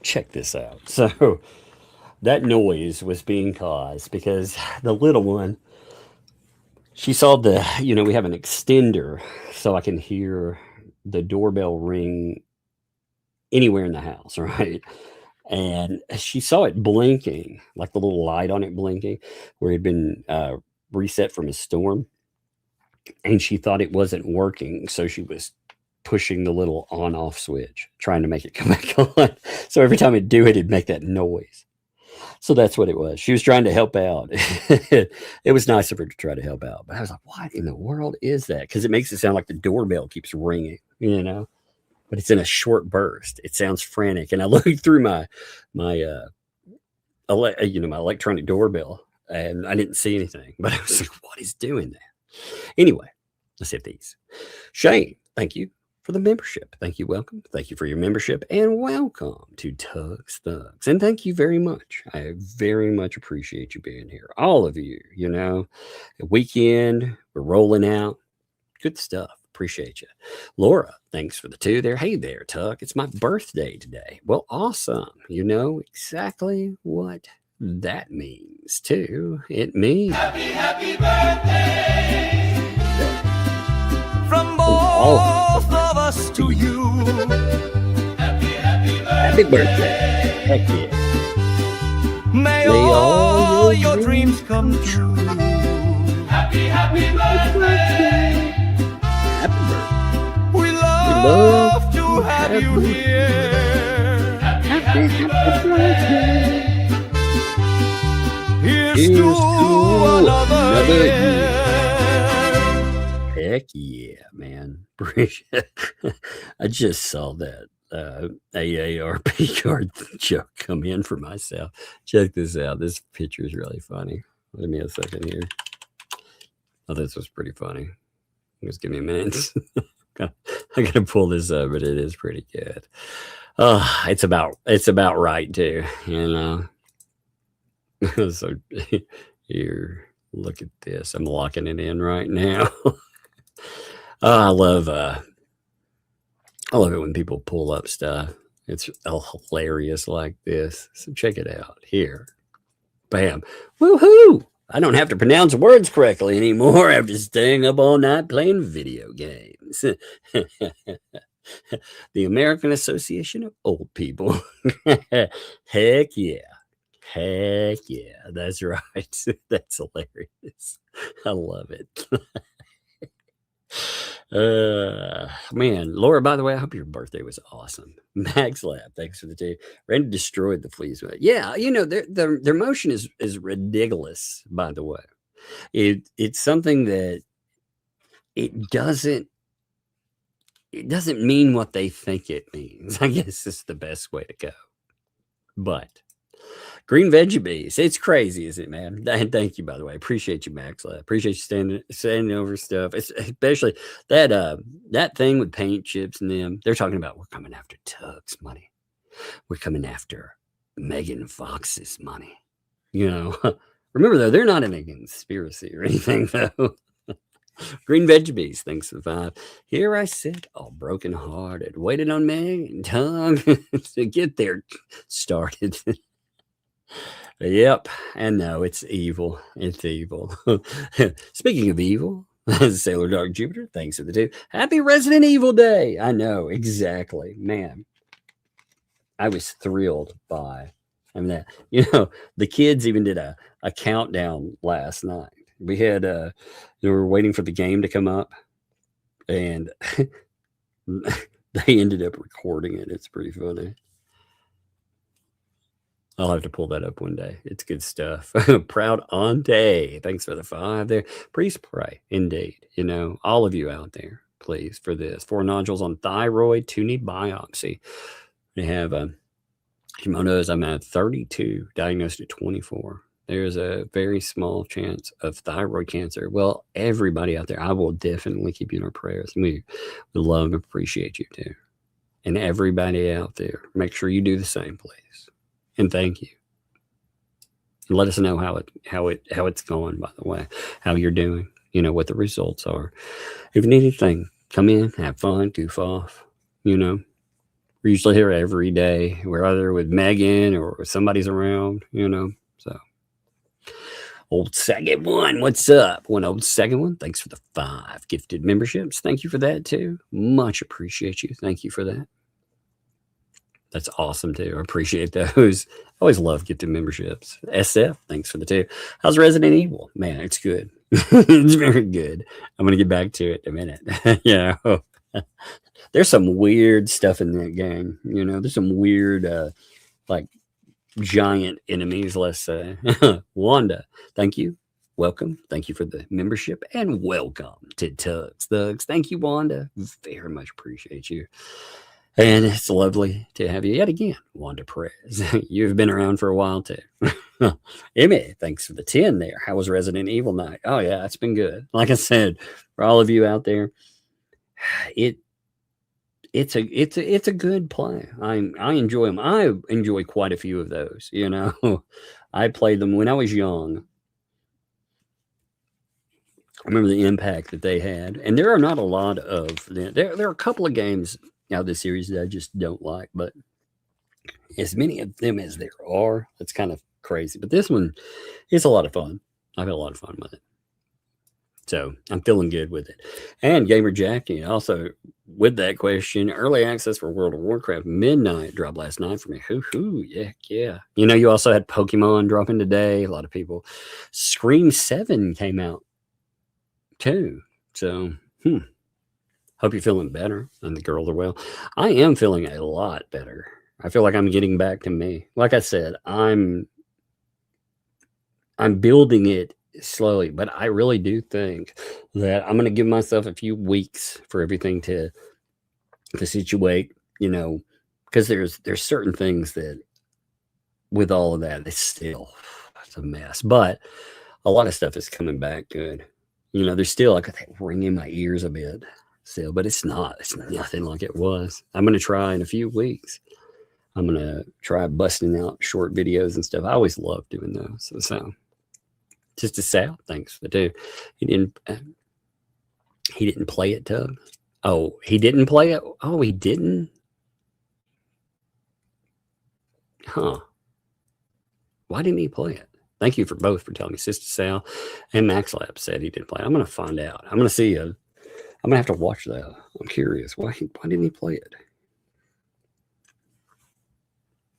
Check this out. So that noise was being caused because the little one, she saw we have an extender so I can hear the doorbell ring anywhere in the house, right? And she saw it blinking, like the little light on it blinking, where it had been reset from a storm. And she thought it wasn't working. So she was pushing the little on-off switch, trying to make it come back on. So every time it'd do it, it'd make that noise. So that's what it was. She was trying to help out. It was nice of her to try to help out. But I was like, what in the world is that? Because it makes it sound like the doorbell keeps ringing, But it's in a short burst. It sounds frantic. And I looked through my electronic doorbell, and I didn't see anything. But I was like, what is doing that? Anyway, let's hit these. Shane, thank you for the membership. Thank you. Welcome. Thank you for your membership, and welcome to Tug's Thugs. And thank you very much. I very much appreciate you being here. All of you, weekend, we're rolling out. Good stuff. Appreciate you. Laura, thanks for the 2 there. Hey there, Tug. It's my birthday today. Well, awesome. You know exactly what that means too. It means Happy birthday from both of us to you. Happy birthday. Heck yeah. May all your dreams come true. Happy birthday. Happy birthday. We love to have you here. Happy birthday. Here's to another year. Heck yeah, man. I just saw that AARP card joke come in for myself. Check this out. This picture is really funny. Give me a second here. Oh, this was pretty funny. Just give me a minute. I gotta pull this up, but it is pretty good. It's about right too, So here, look at this. I'm locking it in right now. I love it when people pull up stuff. It's hilarious like this. So check it out here. Bam. Woohoo! I don't have to pronounce words correctly anymore after staying up all night playing video games. The American Association of Old People. Heck yeah. Heck yeah. That's right. That's hilarious. I love it. Man, Laura, by the way, I hope your birthday was awesome. Max Lab, thanks for the tea. Randy destroyed the fleas. Yeah, their motion is ridiculous, by the way. It's something that it doesn't mean what they think it means. I guess it's the best way to go. But green veggie bees, it's crazy, isn't it, man? And thank you, by the way. Appreciate you, Max. I appreciate you standing over stuff. It's especially that thing with paint chips and them. They're talking about we're coming after Tug's money. We're coming after Megan Fox's money. You know, remember though, they're not in a conspiracy or anything though. Green veggie bees, thanks for the 5. Here I sit, all broken hearted, waiting on Meg and Tug to get there started. Yep, and no, it's evil. It's evil. Speaking of evil, Sailor Dark Jupiter, thanks for the 2. Happy Resident Evil Day. I know, exactly. Man, I was thrilled by that. You know, the kids even did a countdown last night. We had they were waiting for the game to come up, and they ended up recording it. It's pretty funny. I'll have to pull that up one day. It's good stuff. Proud Auntie, thanks for the 5 there. Please pray, indeed. You know, all of you out there, please, for this. 4 nodules on thyroid, 2 need biopsy. We have Hashimoto's. I'm at 32, diagnosed at 24. There's a very small chance of thyroid cancer. Well, everybody out there, I will definitely keep you in our prayers. We love and appreciate you too. And everybody out there, make sure you do the same, please. And thank you. And let us know how it's going, by the way, how you're doing, you know, what the results are. If you need anything, come in, have fun, goof off, you know. We're usually here every day. We're either with Megan or somebody's around, you know, so. Old second one, what's up? One old second one, thanks for the 5 gifted memberships. Thank you for that too. Much appreciate you. Thank you for that. That's awesome too. I appreciate those. I always love gifted memberships. SF, thanks for the 2. How's Resident Evil? Man, it's good. It's very good. I'm gonna get back to it in a minute. Yeah. There's some weird stuff in that game. You know, there's some weird like giant enemies, let's say. Wanda, thank you. Welcome. Thank you for the membership and welcome to Tug's Thugs. Thank you, Wanda. Very much appreciate you. And it's lovely to have you yet again, Wanda Perez. You've been around for a while too. Emmy, thanks for the 10 there. How was Resident Evil night? Oh yeah, it's been good. Like I said, for all of you out there, it's a good play. I enjoy them. I enjoy quite a few of those. You know, I played them when I was young. I remember the impact that they had, and there are not a lot of them. There are a couple of games out of the series that I just don't like, but as many of them as there are, it's kind of crazy. But this one is a lot of fun. I've had a lot of fun with it. So I'm feeling good with it. And Gamer Jackie, also with that question, early access for World of Warcraft midnight dropped last night for me. Hoo-hoo, yeah. You know, you also had Pokemon dropping today. A lot of people. Scream 7 came out too. So, hope you're feeling better and the girls are well. I am feeling a lot better. I feel like I'm getting back to me. Like I said, I'm building it slowly, but I really do think that I'm going to give myself a few weeks for everything to situate, you know, because there's certain things that with all of that, it's a mess, but a lot of stuff is coming back good. You know, there's still like that ring in my ears a bit still, but it's nothing like it was. I'm going to try in a few weeks. I'm going to try busting out short videos and stuff. I always love doing those. So just to Sal, thanks for the 2. He didn't play it, Tug. Oh, he didn't play it. Oh, he didn't. Huh? Why didn't he play it? Thank you for both for telling me. Sister Sal and Max Lab said he didn't play it. I'm going to find out. I'm going to see. I'm going to have to watch that. I'm curious. Why didn't he play it?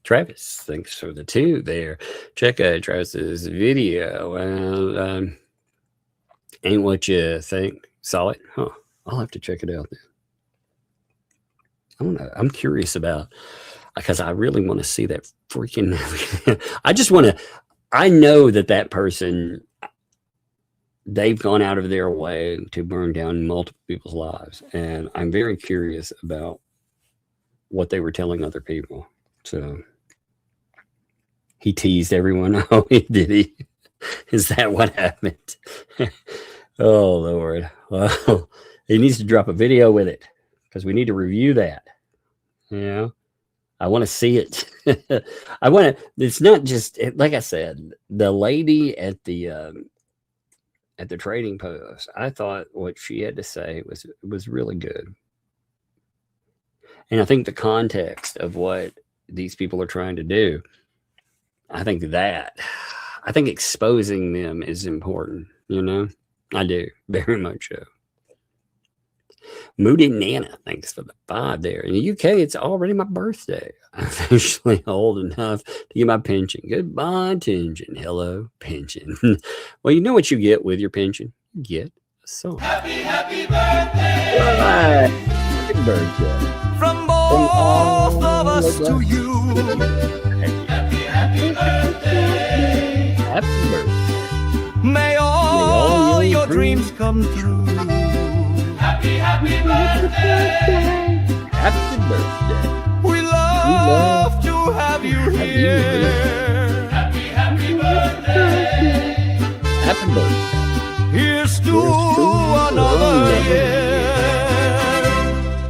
Travis, thanks for the 2 there. Check out Travis's video. Ain't what you think. Saw it? Huh. I'll have to check it out then. I'm curious about, because I really want to see that freaking. I know that person they've gone out of their way to burn down multiple people's lives. And I'm very curious about what they were telling other people. So he teased everyone. Oh, did he? Is that what happened? Oh, Lord. Well, he needs to drop a video with it because we need to review that. You know, I want to see it. I want to, it's not just, like I said, the lady at the trading post, I thought what she had to say was really good. And I think the context of what these people are trying to do, I think exposing them is important, you know? I do, very much so. Moody Nana, thanks for the 5 there. In the UK, it's already my birthday. I'm officially old enough to get my pension. Goodbye, pension. Hello, pension. Well, you know what you get with your pension? You get a song. Happy birthday! Right. Happy birthday. From both of us to you. Happy birthday! Happy birthday. May all your dreams come true. Happy birthday! Happy birthday. We love to have you here. Happy birthday! Happy birthday. Here's to another year.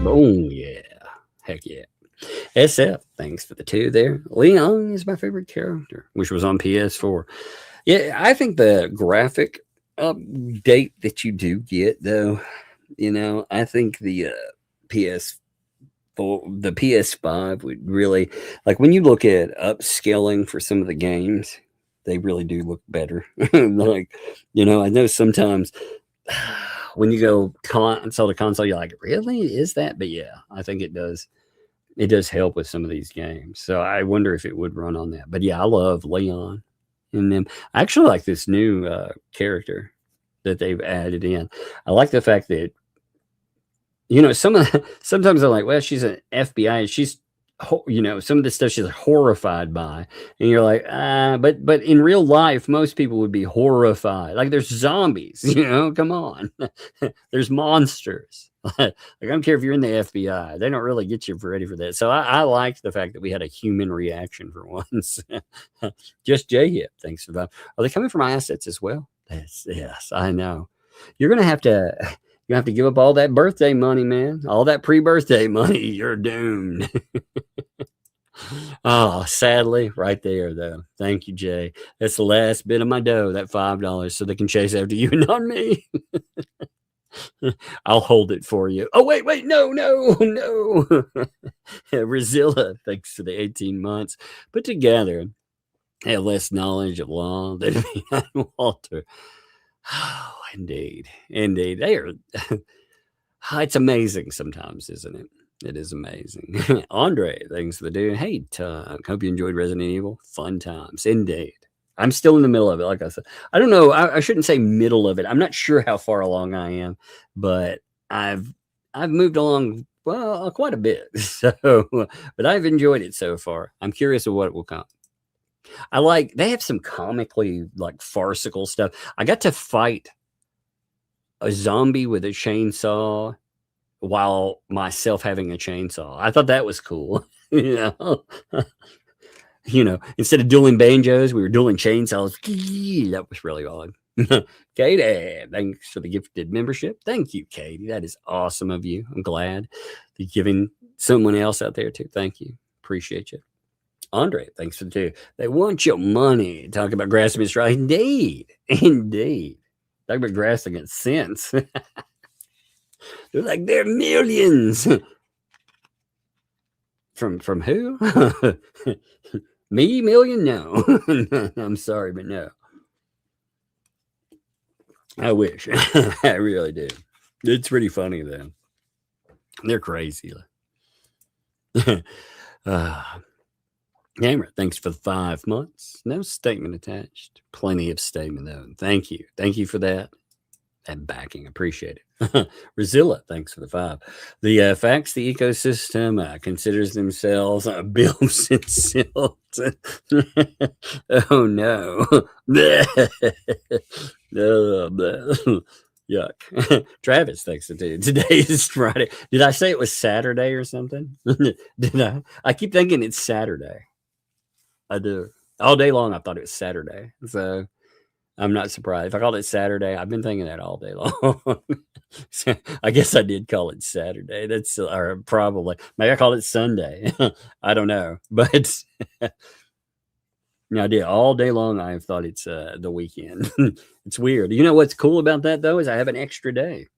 Oh, yeah. Heck yeah. SF, thanks for the 2 there. Leon is my favorite character, which was on PS4. Yeah, I think the graphic update that you do get, though, you know, I think the PS5 would really, like, when you look at upscaling for some of the games, they really do look better. Like, you know, I know sometimes when you go console to console, you're like, really? Is that? But yeah, I think it does. It does help with some of these games. So I wonder if it would run on that. But yeah, I love Leon in them. I actually like this new character that they've added in. I like the fact that, you know, sometimes I'm like, well, she's an FBI and she's, you know, some of the stuff she's horrified by, and you're like, but in real life, most people would be horrified. Like, there's zombies, you know, come on. There's monsters. Like, I don't care if you're in the FBI, they don't really get you ready for that. So I liked the fact that we had a human reaction for once. Just J-Hip, thanks for that. Are they coming for my assets as well? Yes, I know. You're gonna have to give up all that birthday money, man. All that pre-birthday money. You're doomed. Oh, sadly, right there, though. Thank you, Jay. That's the last bit of my dough, that $5, so they can chase after you, not me. I'll hold it for you. Oh, wait, no. Razilla, thanks for the 18 months. Put together, have less knowledge of law than me and Walter. Oh, indeed. They are. It's amazing sometimes, isn't it? It is amazing. Andre, thanks for the dude. Hey, Tug. Hope you enjoyed Resident Evil. Fun times. Indeed. I'm still in the middle of it. Like I said, I don't know. I shouldn't say middle of it. I'm not sure how far along I am, but I've moved along, well, quite a bit. So, but I've enjoyed it so far. I'm curious of what will come. They have some comically like farcical stuff. I got to fight a zombie with a chainsaw while myself having a chainsaw. I thought that was cool. You know, instead of dueling banjos, we were dueling chainsaws. That was really odd. Katie, thanks for the gifted membership. Thank you, Katie. That is awesome of you. I'm glad you're giving someone else out there too. Thank you. Appreciate you. Andre, thanks for the 2. They want your money. Talk about grasping at straws. Indeed. Talk about grasping at sense. They're like, they're millions. From who? Me, million? No. I'm sorry, but no. I wish. I really do. It's pretty funny, though. They're crazy. Gamer, thanks for the 5 months. No statement attached. Plenty of statement, though. Thank you. Thank you for that. And backing. Appreciate it. Razilla, thanks for the 5. The facts, the ecosystem considers themselves bills and silt. Oh, no. Yuck. Travis thinks it too. Today is Friday. Did I say it was Saturday or something? Did I? I keep thinking it's Saturday. I do. All day long I thought it was Saturday. So I'm not surprised. If I called it Saturday, I've been thinking that all day long. So I guess I did call it Saturday. That's or probably maybe I called it Sunday. I don't know. But I did all day long. I have thought it's the weekend. It's weird. You know what's cool about that though is I have an extra day.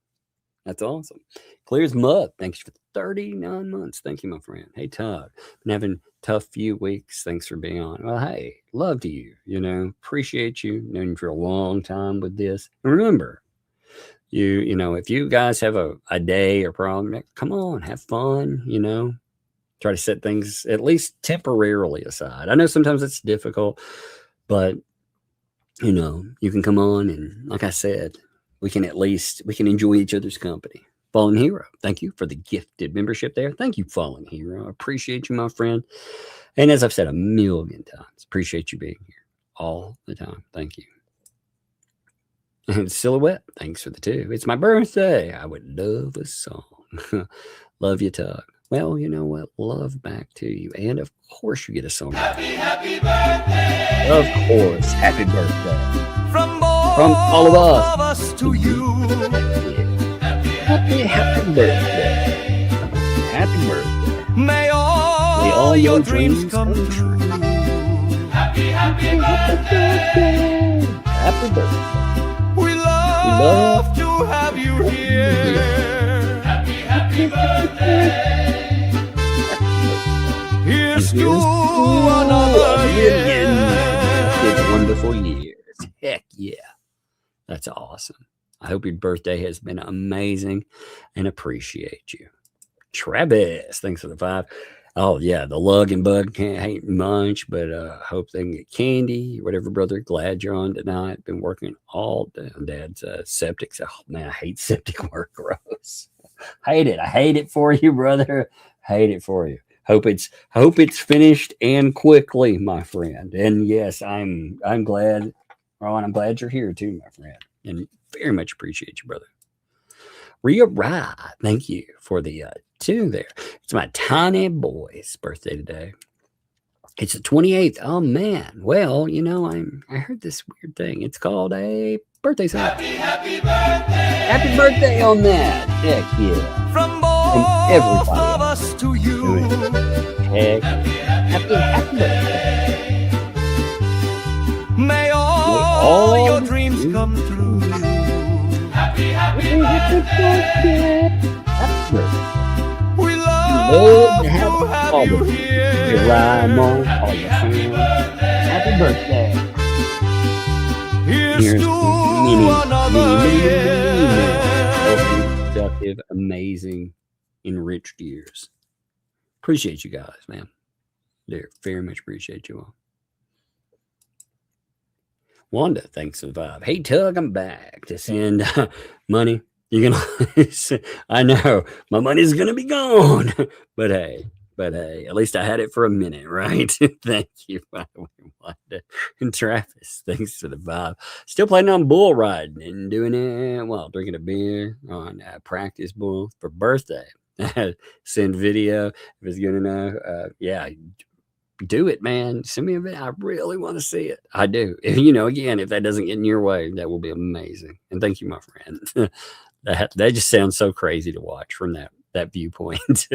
That's awesome. Clear as mud. Thanks for 39 months. Thank you, my friend. Hey, Todd. Been having a tough few weeks. Thanks for being on. Well, hey, love to you. You know, appreciate you. Known you for a long time with this. And remember, you know, if you guys have a day or problem, come on, have fun. You know, try to set things at least temporarily aside. I know sometimes it's difficult, but you know, you can come on and like I said, we can enjoy each other's company. Fallen Hero, thank you for the gifted membership there. Thank you, Fallen Hero. I appreciate you, my friend. And as I've said a million times, appreciate you being here all the time. Thank you. And Silhouette, thanks for the 2. It's my birthday. I would love a song. Love you, Tug. Well, you know what? Love back to you. And of course you get a song. Happy birthday. Of course. Happy birthday. From all of us to you. Happy birthday. Happy birthday. May all your dreams come true. Happy birthday. Happy birthday. We love to have you here. Happy birthday. Here's to another year. It's wonderful years. Heck yeah. That's awesome. I hope your birthday has been amazing and appreciate you. Travis, thanks for the 5. Oh, yeah, the lug and bug can't hate much, but hope they can get candy, whatever, brother. Glad you're on tonight. Been working all day on Dad's septic. Oh, man, I hate septic work. Gross. Hate it. I hate it for you, brother. Hate it for you. Hope it's finished and quickly, my friend. And yes, I'm glad, Ron, I'm glad you're here too, my friend. And very much appreciate you, brother. Rhea Rye, thank you for the 2 there. It's my tiny boy's birthday today. It's the 28th. Oh man. Well, you know, I heard this weird thing. It's called a birthday song. Happy birthday. Happy birthday on that. Heck yeah. From everybody of us to you. Heck. Happy birthday. May all your dreams come true. Happy birthday. Happy birthday. We love to have you here. You rhyme on all your friends. Happy birthday. Here's to another year. Productive, amazing, enriched years. Appreciate you guys, man. Very much appreciate you all. Wanda, thanks for the 5. Hey, Tug, I'm back to send money. You're gonna, I know my money's gonna be gone, but hey, at least I had it for a minute, right? Thank you, by the way, Wanda. And Travis, thanks for the 5. Still planning on bull riding and doing it while drinking a beer on practice bull for birthday. Send video if it's good enough. Yeah. Do it, man. Send me a video. I really want to see it. I do. You know, again, if that doesn't get in your way, that will be amazing. And thank you, my friend. that just sounds so crazy to watch from that viewpoint.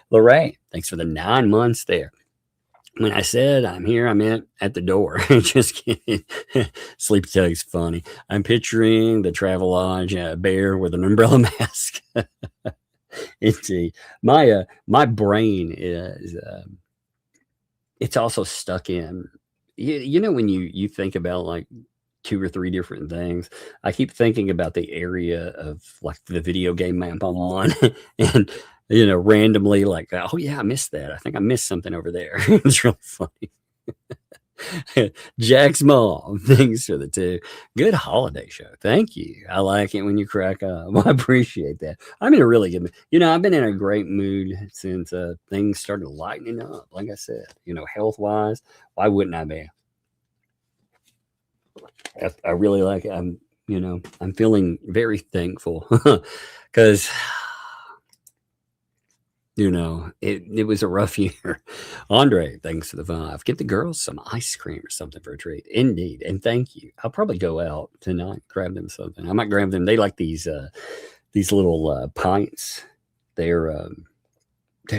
Lorraine, thanks for the 9 months there. When I said I'm here, I meant at the door. Just kidding. Sleepy Tug's funny. I'm picturing the Travelodge bear with an umbrella mask. Indeed. My brain is it's also stuck in, you know, when you think about like 2 or 3 different things, I keep thinking about the area of like the video game map I'm on and, you know, randomly like, oh yeah, I missed that. I think I missed something over there. It's really funny. Jack's mom, thanks for the 2. Good holiday show. Thank you. I like it when you crack up. Well, I appreciate that. I'm in a really good mood. You know, I've been in a great mood since things started lightening up. Like I said, you know, health wise, why wouldn't I be? I really like it. You know, I'm feeling very thankful because, you know, it was a rough year. Andre, thanks for the 5. Get the girls some ice cream or something for a treat. Indeed. And thank you. I'll probably go out tonight, grab them something. I might grab them. They like these little pints. They're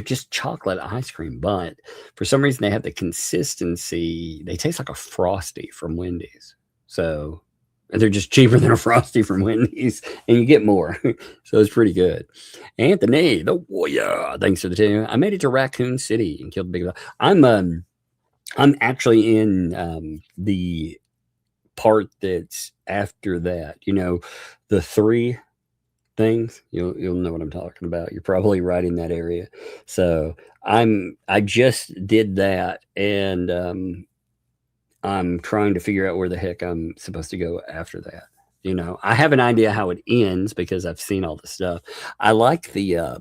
just chocolate ice cream, but for some reason they have the consistency. They taste like a Frosty from Wendy's. So they're just cheaper than a Frosty from Wendy's, and you get more. So it's pretty good. Anthony, the warrior, thanks for the 2. I made it to Raccoon City and killed the big dog. I'm actually in the part that's after that. You know, the 3 things. You'll know what I'm talking about. You're probably right in that area. So I just did that, and I'm trying to figure out where the heck I'm supposed to go after that. You know, I have an idea how it ends because I've seen all the stuff. I like the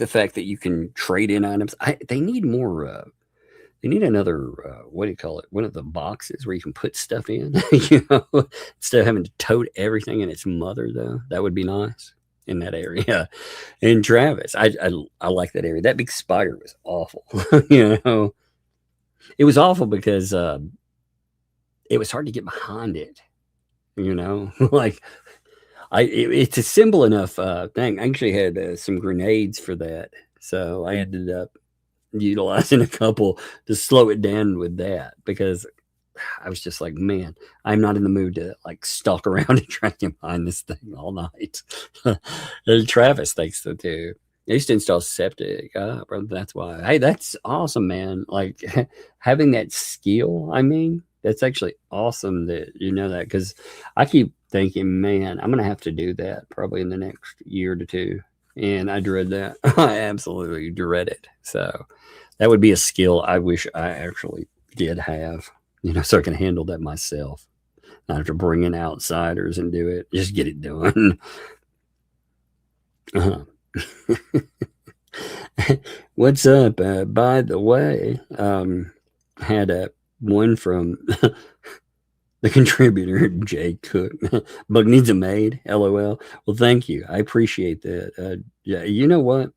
fact that you can trade in items. They need more. They need another. What do you call it? One of the boxes where you can put stuff in. You know, instead of having to tote everything in its mother, though, that would be nice in that area. And Travis, I like that area. That big spider was awful. You know. It was awful because it was hard to get behind it, you know. Like it's a simple enough thing. I actually had some grenades for that, so I ended up utilizing a couple to slow it down with that because I was just like, man, I'm not in the mood to like stalk around and try to get behind this thing all night. Travis thanks so too. I used to install septic. Brother, that's why. Hey, that's awesome, man. Like having that skill. I mean, that's actually awesome that you know that, because I keep thinking, man, I'm gonna have to do that probably in the next year to 2, and I dread that. I absolutely dread it. So that would be a skill I wish I actually did have. You know, so I can handle that myself. Not have to bring in outsiders and do it. Just get it done. What's up? By the way, had one from the contributor, Jay Cook. Bug needs a maid, LOL. Well, thank you. I appreciate that. Yeah, you know what?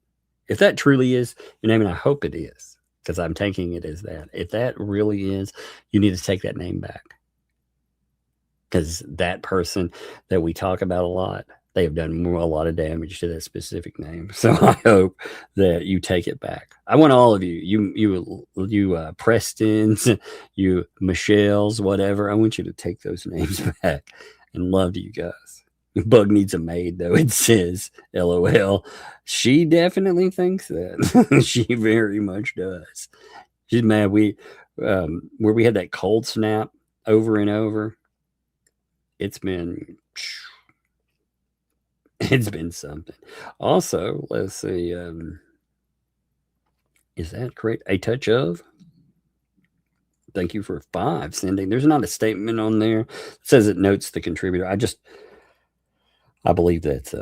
If that truly is your name, and I hope it is, because I'm taking it as that. If that really is, you need to take that name back. Because that person that we talk about a lot, they have done a lot of damage to that specific name. So I hope that you take it back. I want all of you, you Prestons, you Michelle's, whatever. I want you to take those names back, and love to you guys. Bug needs a maid, though, it says, LOL. She definitely thinks that. She very much does. She's mad. Where we had that cold snap over and over, it's been something. Also, let's see. Is that correct? A touch of? Thank you for 5 sending. There's not a statement on there. It says it notes the contributor. I believe that's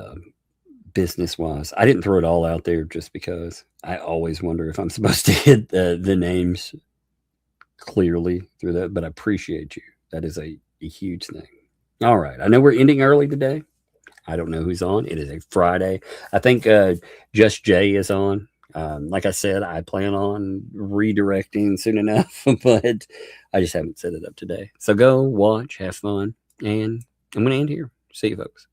business wise. I didn't throw it all out there just because I always wonder if I'm supposed to hit the names clearly through that, but I appreciate you. That is a huge thing. All right. I know we're ending early today. I don't know who's on. It is a Friday. I think Just Jay is on. Like I said, I plan on redirecting soon enough, but I just haven't set it up today. So go watch, have fun, and I'm going to end here. See you, folks.